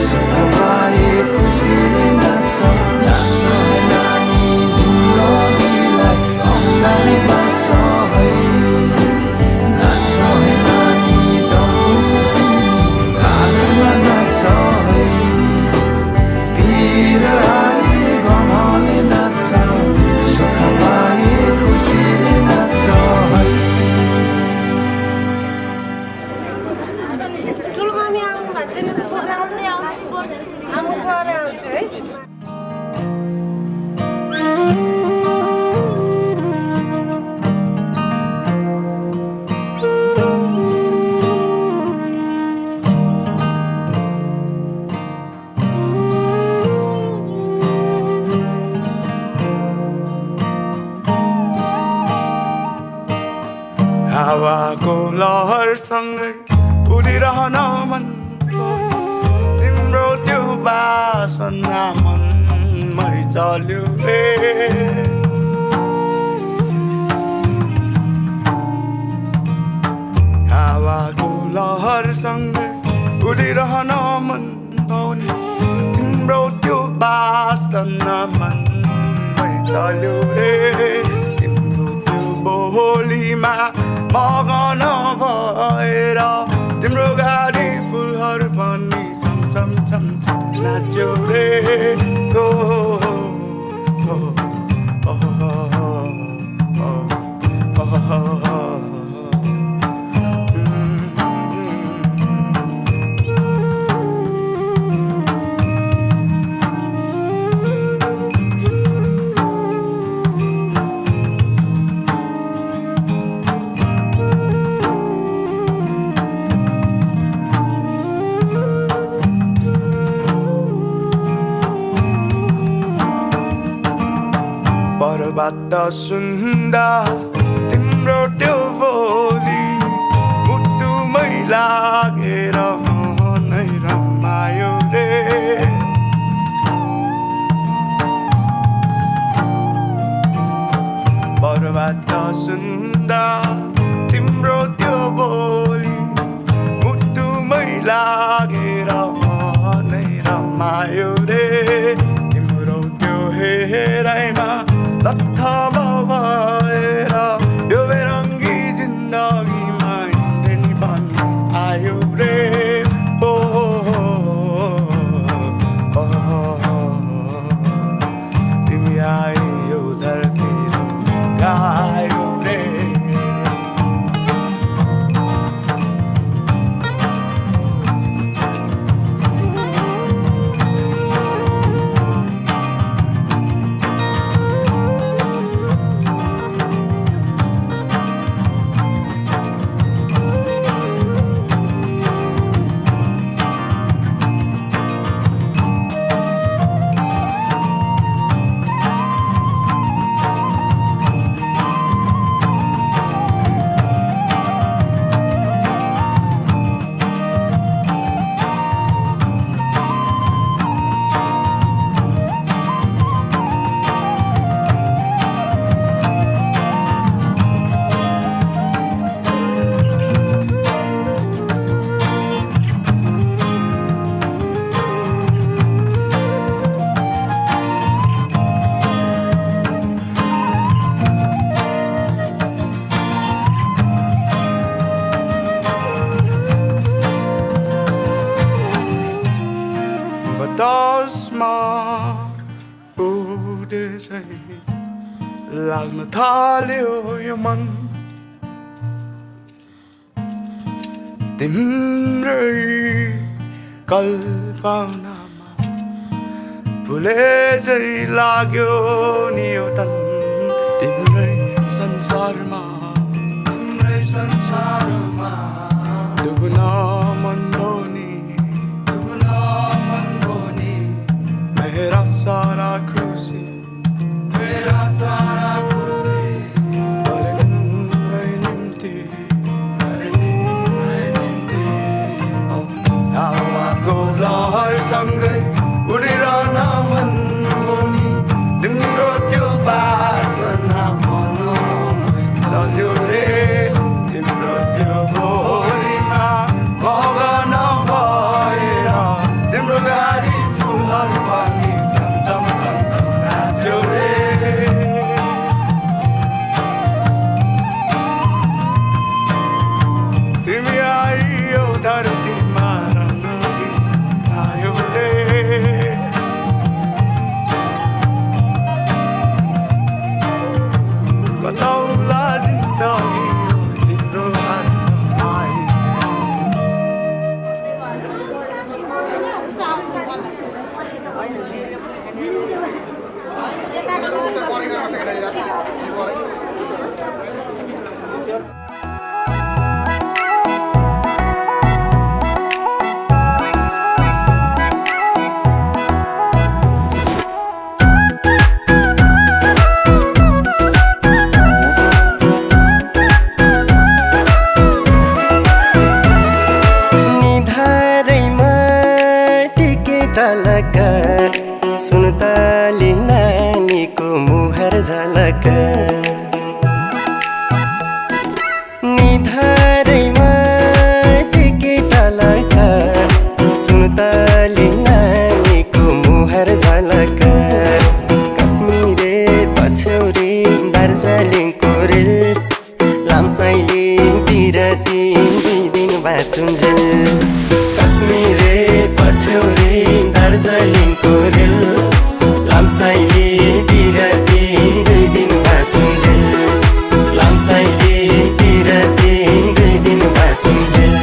सुख पाए खुसीले नाच नाच है नानी जिन्दगीलाई अङ्गाली बाँच है नाच है नानी डम्फुको तिमी तालैमा नाच है पीर आए गमले नाच सुख पाए खुसीले नाच है ठुलोमामी आउनु भएको छैन आउँछु भरे आउँछु है हावाको लहरसँगै उडिरहन मन तिम्रो त्यो बासना मनमै चल्यो रे हावाको लहरसँगै उडिरहन मन तिम्रो त्यो बासना मनमै चल्यो रे तिम्रो त्यो बोलीमा मगन भएर तिम्रो गाडी फुलहरू पनि छमछम छमछम नाच्यो रे हो पर्वत सुन्दा तिम्रो त्यो बोली मुटुमै लागेर मनै रमायो रे पर्वत सुन्दा तिम्रो त्यो बोली मुटुमै लागेर मनै रमायो रे तिम्रो त्यो हेराइमा लत्थमा भएर यो बेरङ्गी जिन्दगीमा इन्द्रेणी बनी आयो रे बतासमा उडे चाहिँ लाग्न थाल्यो यो मन तिम्रै कल्पनामा भुले चाहिँ लाग्यो नि यो तन तिम्रै संसारमा डुब्न मन भोनी मेरा सारा खुसी हर तिम्रै निम्ति हावाको लहरसँगै उडिरहन मन भोनी तिम्रो त्यो बासना मनमै चल्यो रे तिम्रो त्यो बोलीमा मगन भएर तिम्रो गाडी फुलहरू पनि छमछम नाच्यो रे तिमी आइयो धरतीमा रङ्गी छायो रे बताउला जिन्दगी तिम्रो हातमा आयो निधारैमा टिकेट लगा सुनताली नानीको मुहार झलक निधारैमा टिकेट लगा सुनताली नानीको मुहार झलक कश्मीरे पछ्यौरी दार्जिलिङको रेल लामसाइले बिरती 2 दिन बाँचुन्जेल कश्मीरे पछ्यौरी दार्जिलिङको रेल लामसाइले बिरती 2 दिन बाँचुन्जेल लामसाइले बिरती 2 दिन बाँचुन्जेल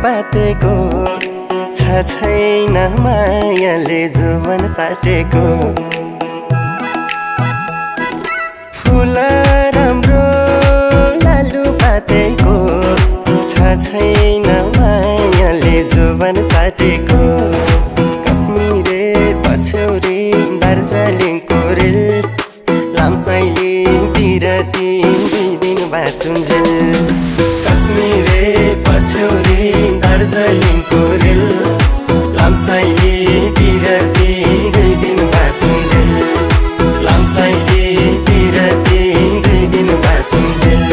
पातेको छैन मायाले जुवन साटेको फुल राम्रो लालु पातेको छैन मायाले जुवन साटेको कश्मीरे पछ्यौरी दार्जिलिङको रेल लामसाइले बिरती 2 दिन बाँचुन्जेल कश्मीरे पछ्यौरी दार्जिलिङको रेल लामसाइले बिरती 2 दिन बाँचुन्जेल लामसाइले बिरती 2 दिन बाँचुन्जेल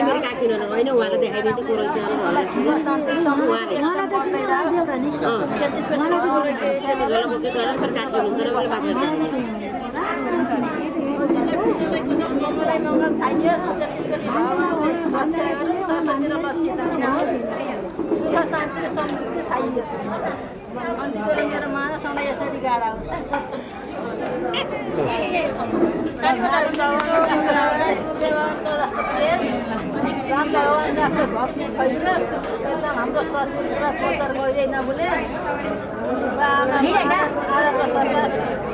मेरो काकिन होइन उहाँलाई देखाइदिन्थेँ कोरै जानु सुख शान्ति र समृद्धि चाहियोस् अन्ति गएर मेरो माना सधैँ यसरी गाडा होस् हाम्रो संस्कृति र कल्चर कहिले नभुले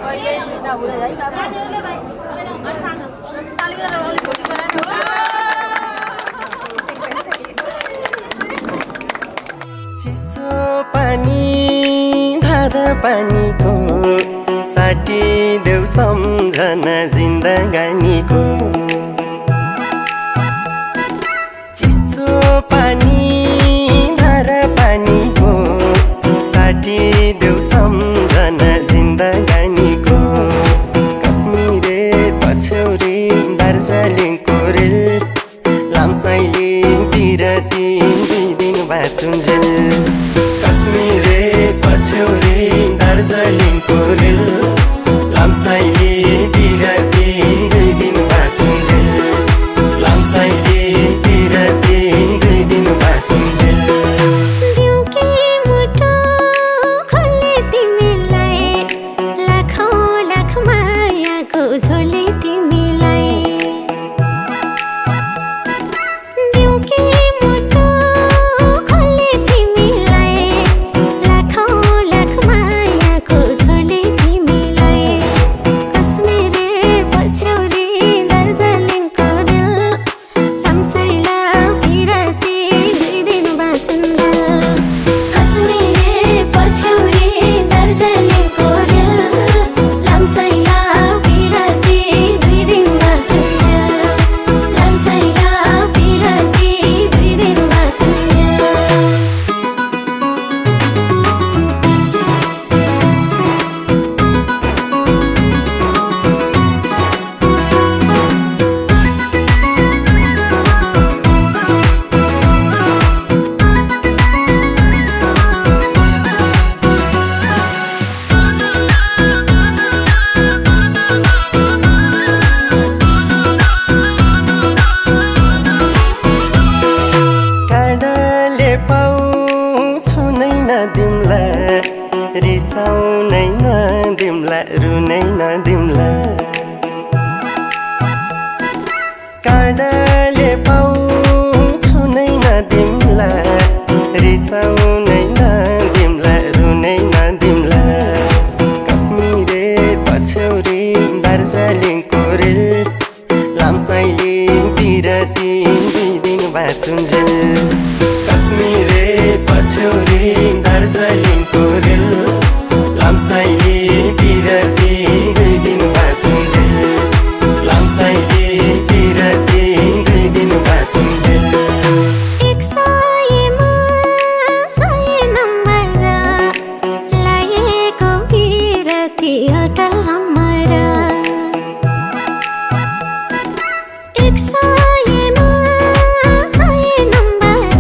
कहिले नभुले है चिसो पानी धारा पानीको साठी देऊ सम्झना जिन्दगानीको चिसो पानी धारा पानीको साठी देऊ सम्झना जिन्दगानीको कश्मीरे पछ्यौरी दार्जिलिङको रेल लामसाइलिङतिर दुई दिन बाँचुन्जेल कश्मीरे पछ्यौरी दार्जिलिङको रेल लामसाइलिङतिर दुई दिन बाँचुन्जेल लामसाइलिङतिर दुई दिन बाँचुन्जेल दिउँके मुटो खोले तिमीलाई लाखौँ लाख मायाको झोले तिमीलाई दिउँके मुटो खोले तिमीलाई लाखौँ लाख मायाको झोले तिमीलाई कश्मीरे पछ्यौरी दार्जिलिङको रेल लामसाइला पिराती दुई दिन बाँचुन्जेल कश्मीरे पछ्यौरी दार्जिलिङको रेल लामसाइला पिराती दुई दिन बाँचुन्जेल लामसाइला पिराती दुई दिन बाँचुन्जेल काँडाले पाउँछु नै नदिम्ला रिसाउनै नदिम्ला रुनै नदिम्ला काँडाले पाउँछु नै नदिम्ला रिसाउनै नदिम्ला रुनै नदिम्ला कश्मीरे पछ्यौरी दार्जिलिङको रेल लामसाइलिङतिर दुई दिन बाँचुन्जेल कश्मीरे पछ्यौरी दार्जिलिङको रेल लामसाइलिङतिर दुई दिन बाँचुन्जेल लामसाइलिङतिर दुई दिन बाँचुन्जेल एक सयमा 100 नम्बर लाएको बिरती अटल अमर एक सयमा 100 नम्बर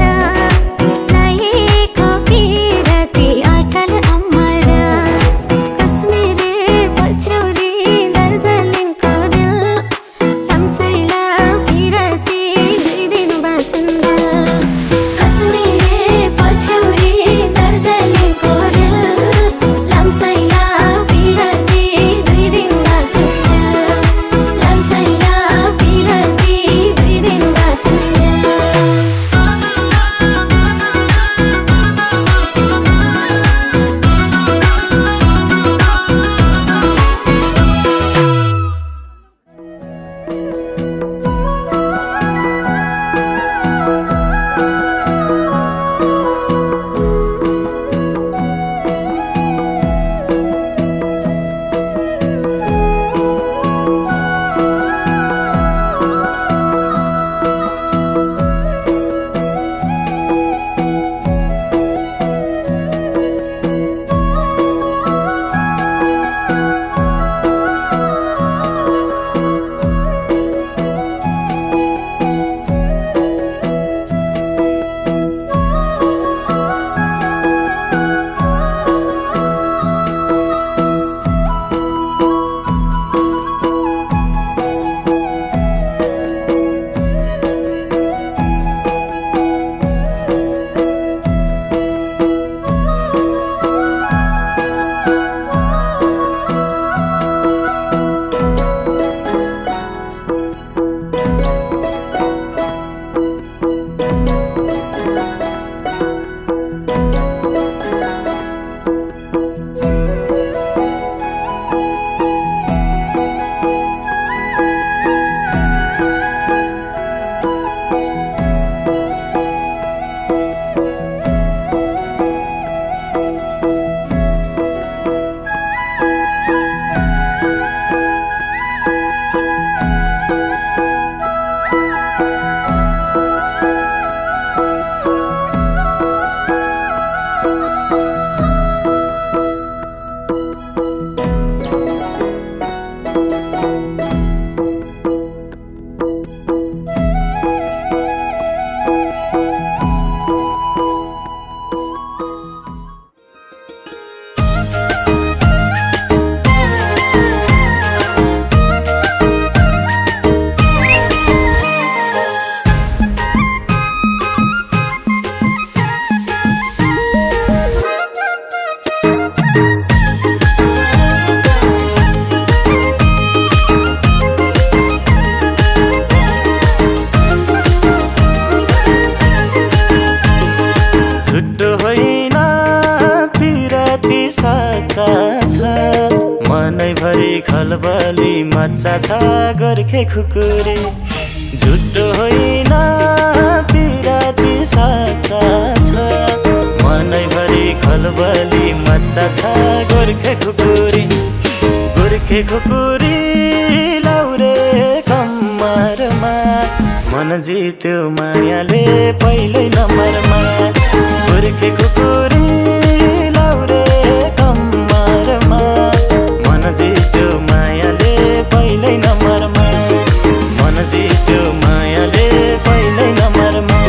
मच्चा छ गोर्खे खुकुरी झुटो होइन पिराती साचा छ मनैभरि खलबली मच्चा छ गोर्खे खुकुरी लाउरे कम्मरमा मन जित्यो मायाले पहिलै नम्बरमा गोर्खे खुकुरी लाउरे कम्मरमा मन जित्यो मायाले पहिलै नम्बरमा मन जित्यो मायाले पहिलै नम्बरमा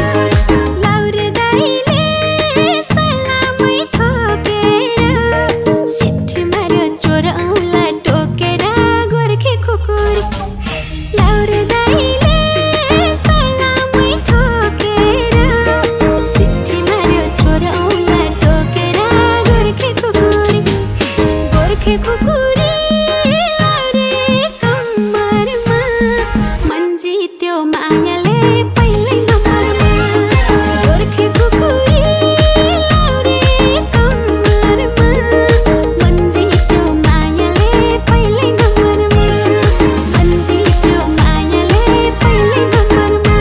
लाउरे दाइले सलामै ठोकेर सिट्ठी मार्यो चोर औँला टोकेर गोर्खे खुकुरी लाउरे दाइले सलामै ठोकेर सिट्ठी मार्यो चोर औँला टोकेर गोर्खे खुकुरी लाउरे कम्मरमा मन जित्यो मायाले पहिलै नम्बरमा गोर्खे खुकुरी लाउरे कम्मरमा मन जित्यो मायाले पहिलै नम्बरमा मन जित्यो मायाले पहिलै नम्बरमा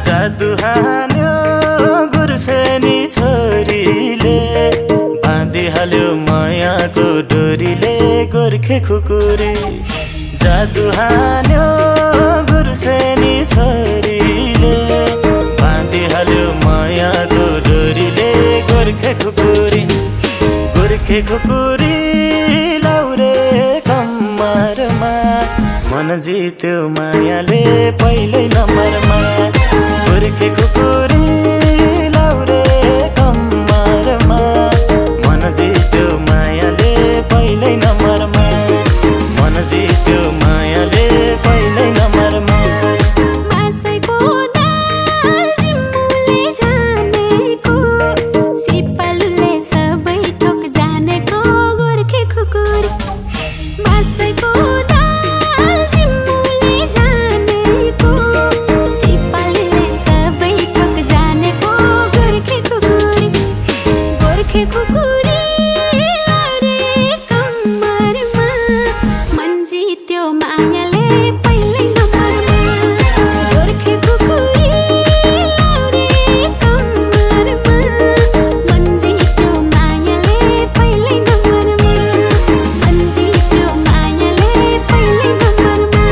जादु हान्यो गुर्सेनी छोरीले बाँधिहाल्यो मायाको डोरीले गोर्खे खुकुरी जादु हान्यो गुर्सेनी छोरीले बाँधिहाल्यो मायाको डोरीले गोर्खे खुकुरी लाउरे कम्मरमा मन जित्यो मायाले पहिलै नम्बरमा गोर्खे खुकुरी लाउरे कम्मरमा मन जित्यो मायाले पहिलै नम्बरमा मन जित्यो मायाले पहिलै नम्बरमा मासैको दाल जिम्मुले जानेको सिपालुले सबै थोक जानेको गोर्खे खुकुरी मासैको दाल जिम्मुले जानेको सिपालुले सबै थोक जानेको गोर्खे खुकुरी लाउरे कम्मरमा मन जित्यो मायाले पहिलै नम्बरमा गोर्खे खुकुरी लाउरे कम्मरमा मन जित्यो मायाले पहिलै नम्बरमा मन जित्यो मायाले पहिलै नम्बरमा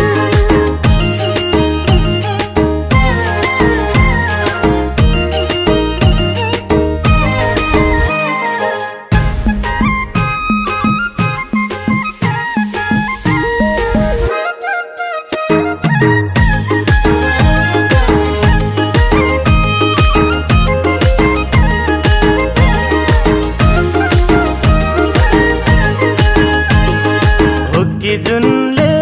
हुक्की जुनले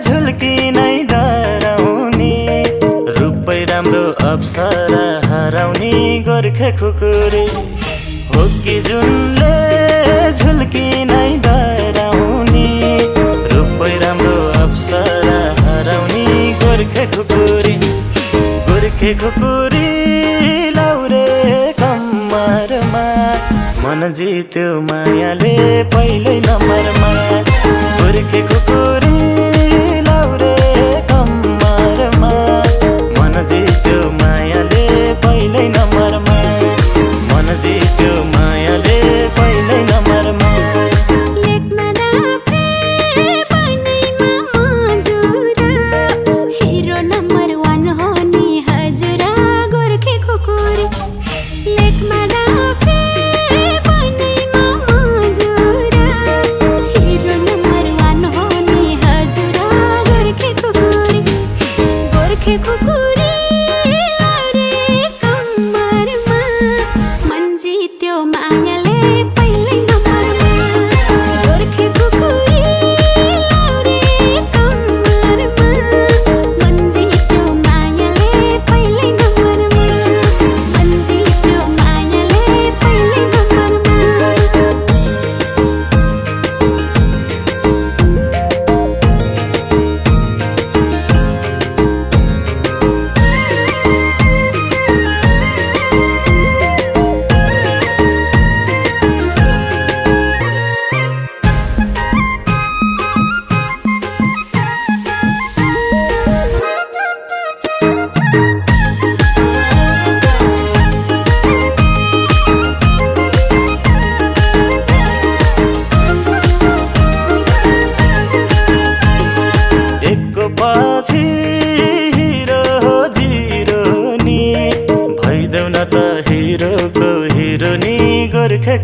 झुल्की नै डराउने रूपै राम्रो अप्सरा हराउने गोर्खे खुकुरी हुक्की जुनले झुल्की नै डराउने रूपै राम्रो अप्सरा हराउने गोर्खे खुकुरी लाउरे कम्मरमा मन जित्यो मायाले पहिलै नम्बरमा गोर्खे खुकुरी लाउरे कम्मरमा मन जित्यो मायाले पहिलै नम्बरमा मन जित्यो मायाले पहिलै नम्बरमा लेकमा डाफ्रे बनेमा मजुर हिरो नम्बर 1 हो नि हजुर गोर्खे खुकुरी लेकमा डाफ्रे बनेमा मजुर हिरो नम्बर 1 हो नि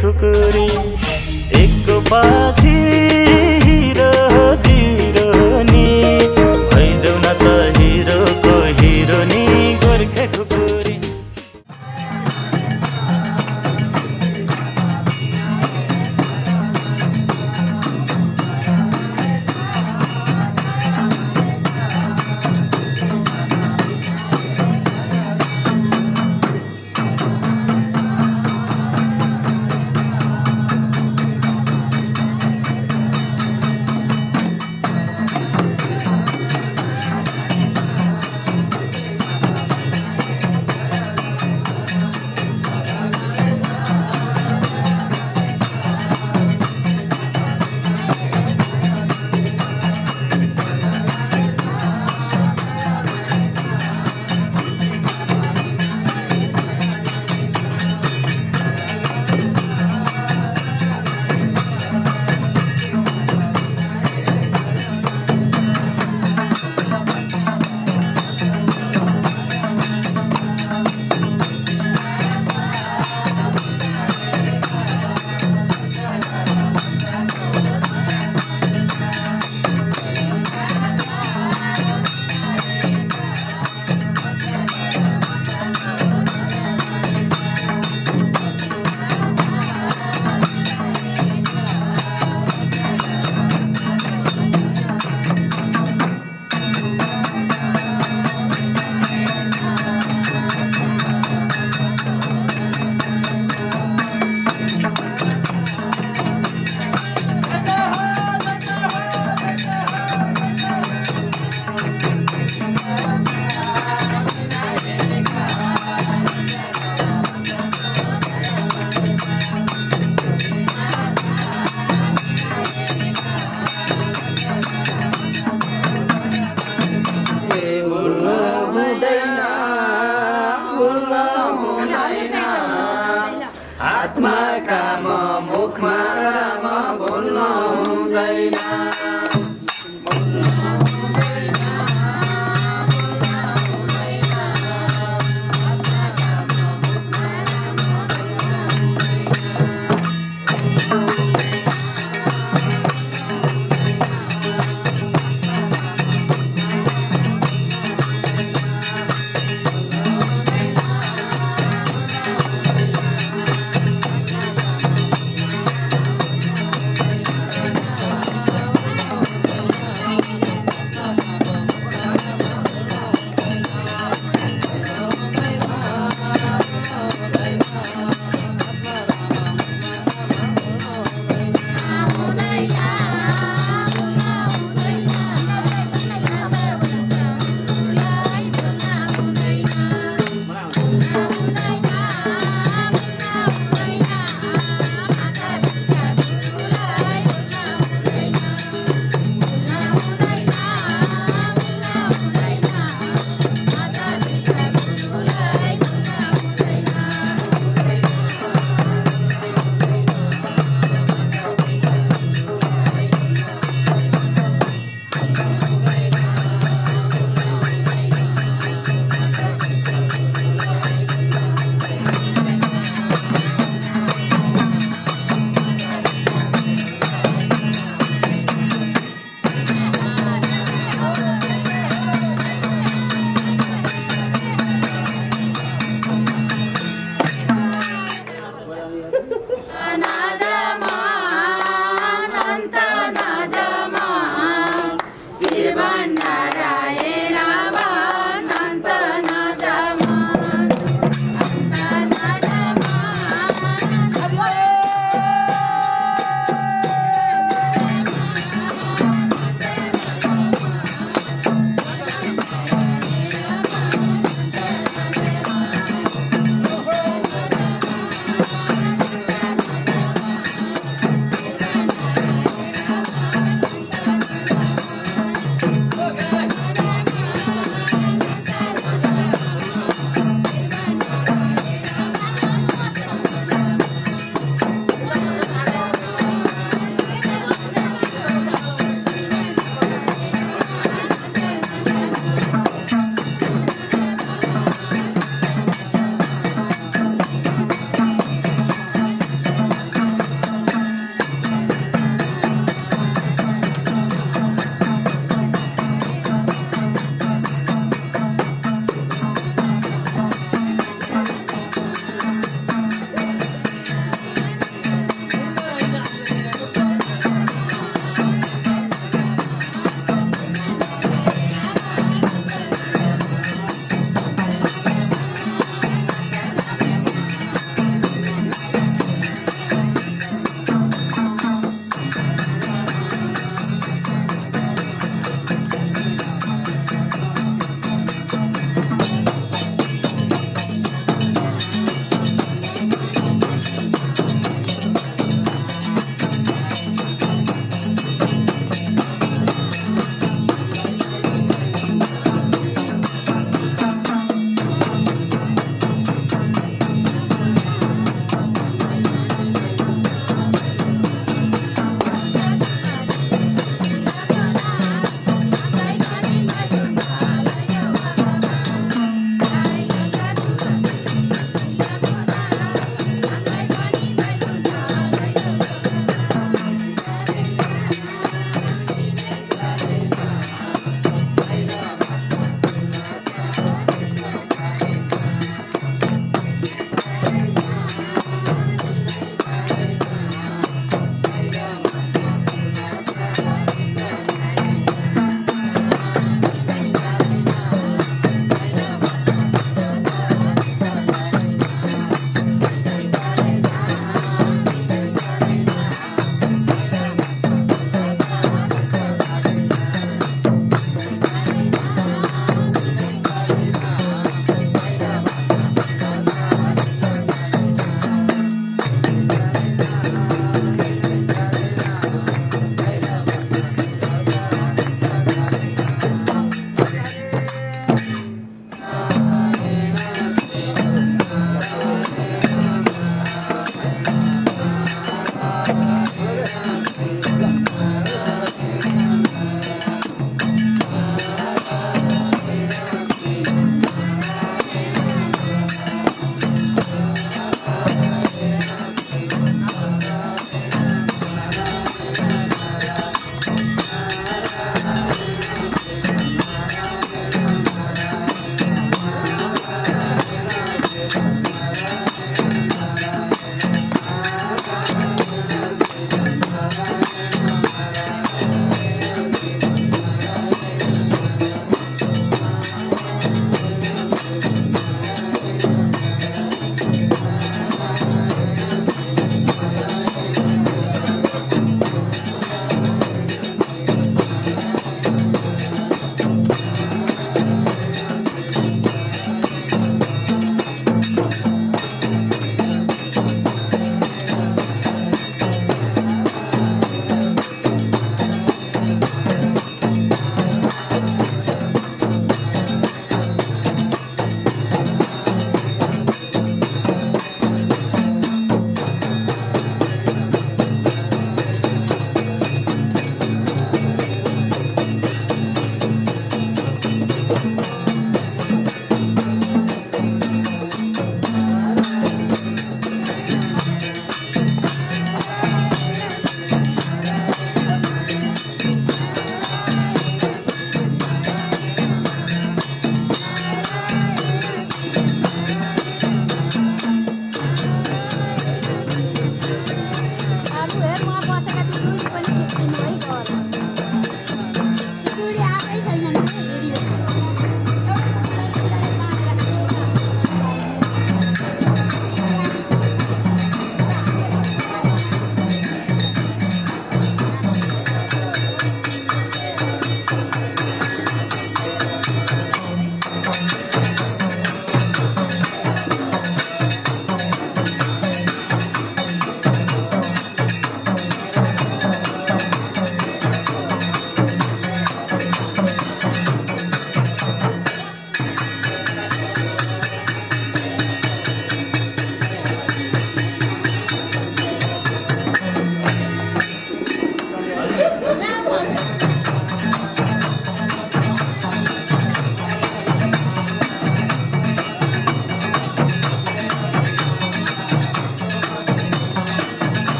खुकुरी एकको पछि हिरो जिरो नि भइदेऊ न त हिरोको हिरो नि गोर्खे खुकुरी हातमा काम मुखमा राम बोल्न हुँदैन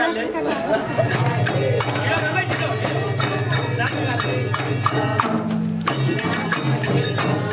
Thank you.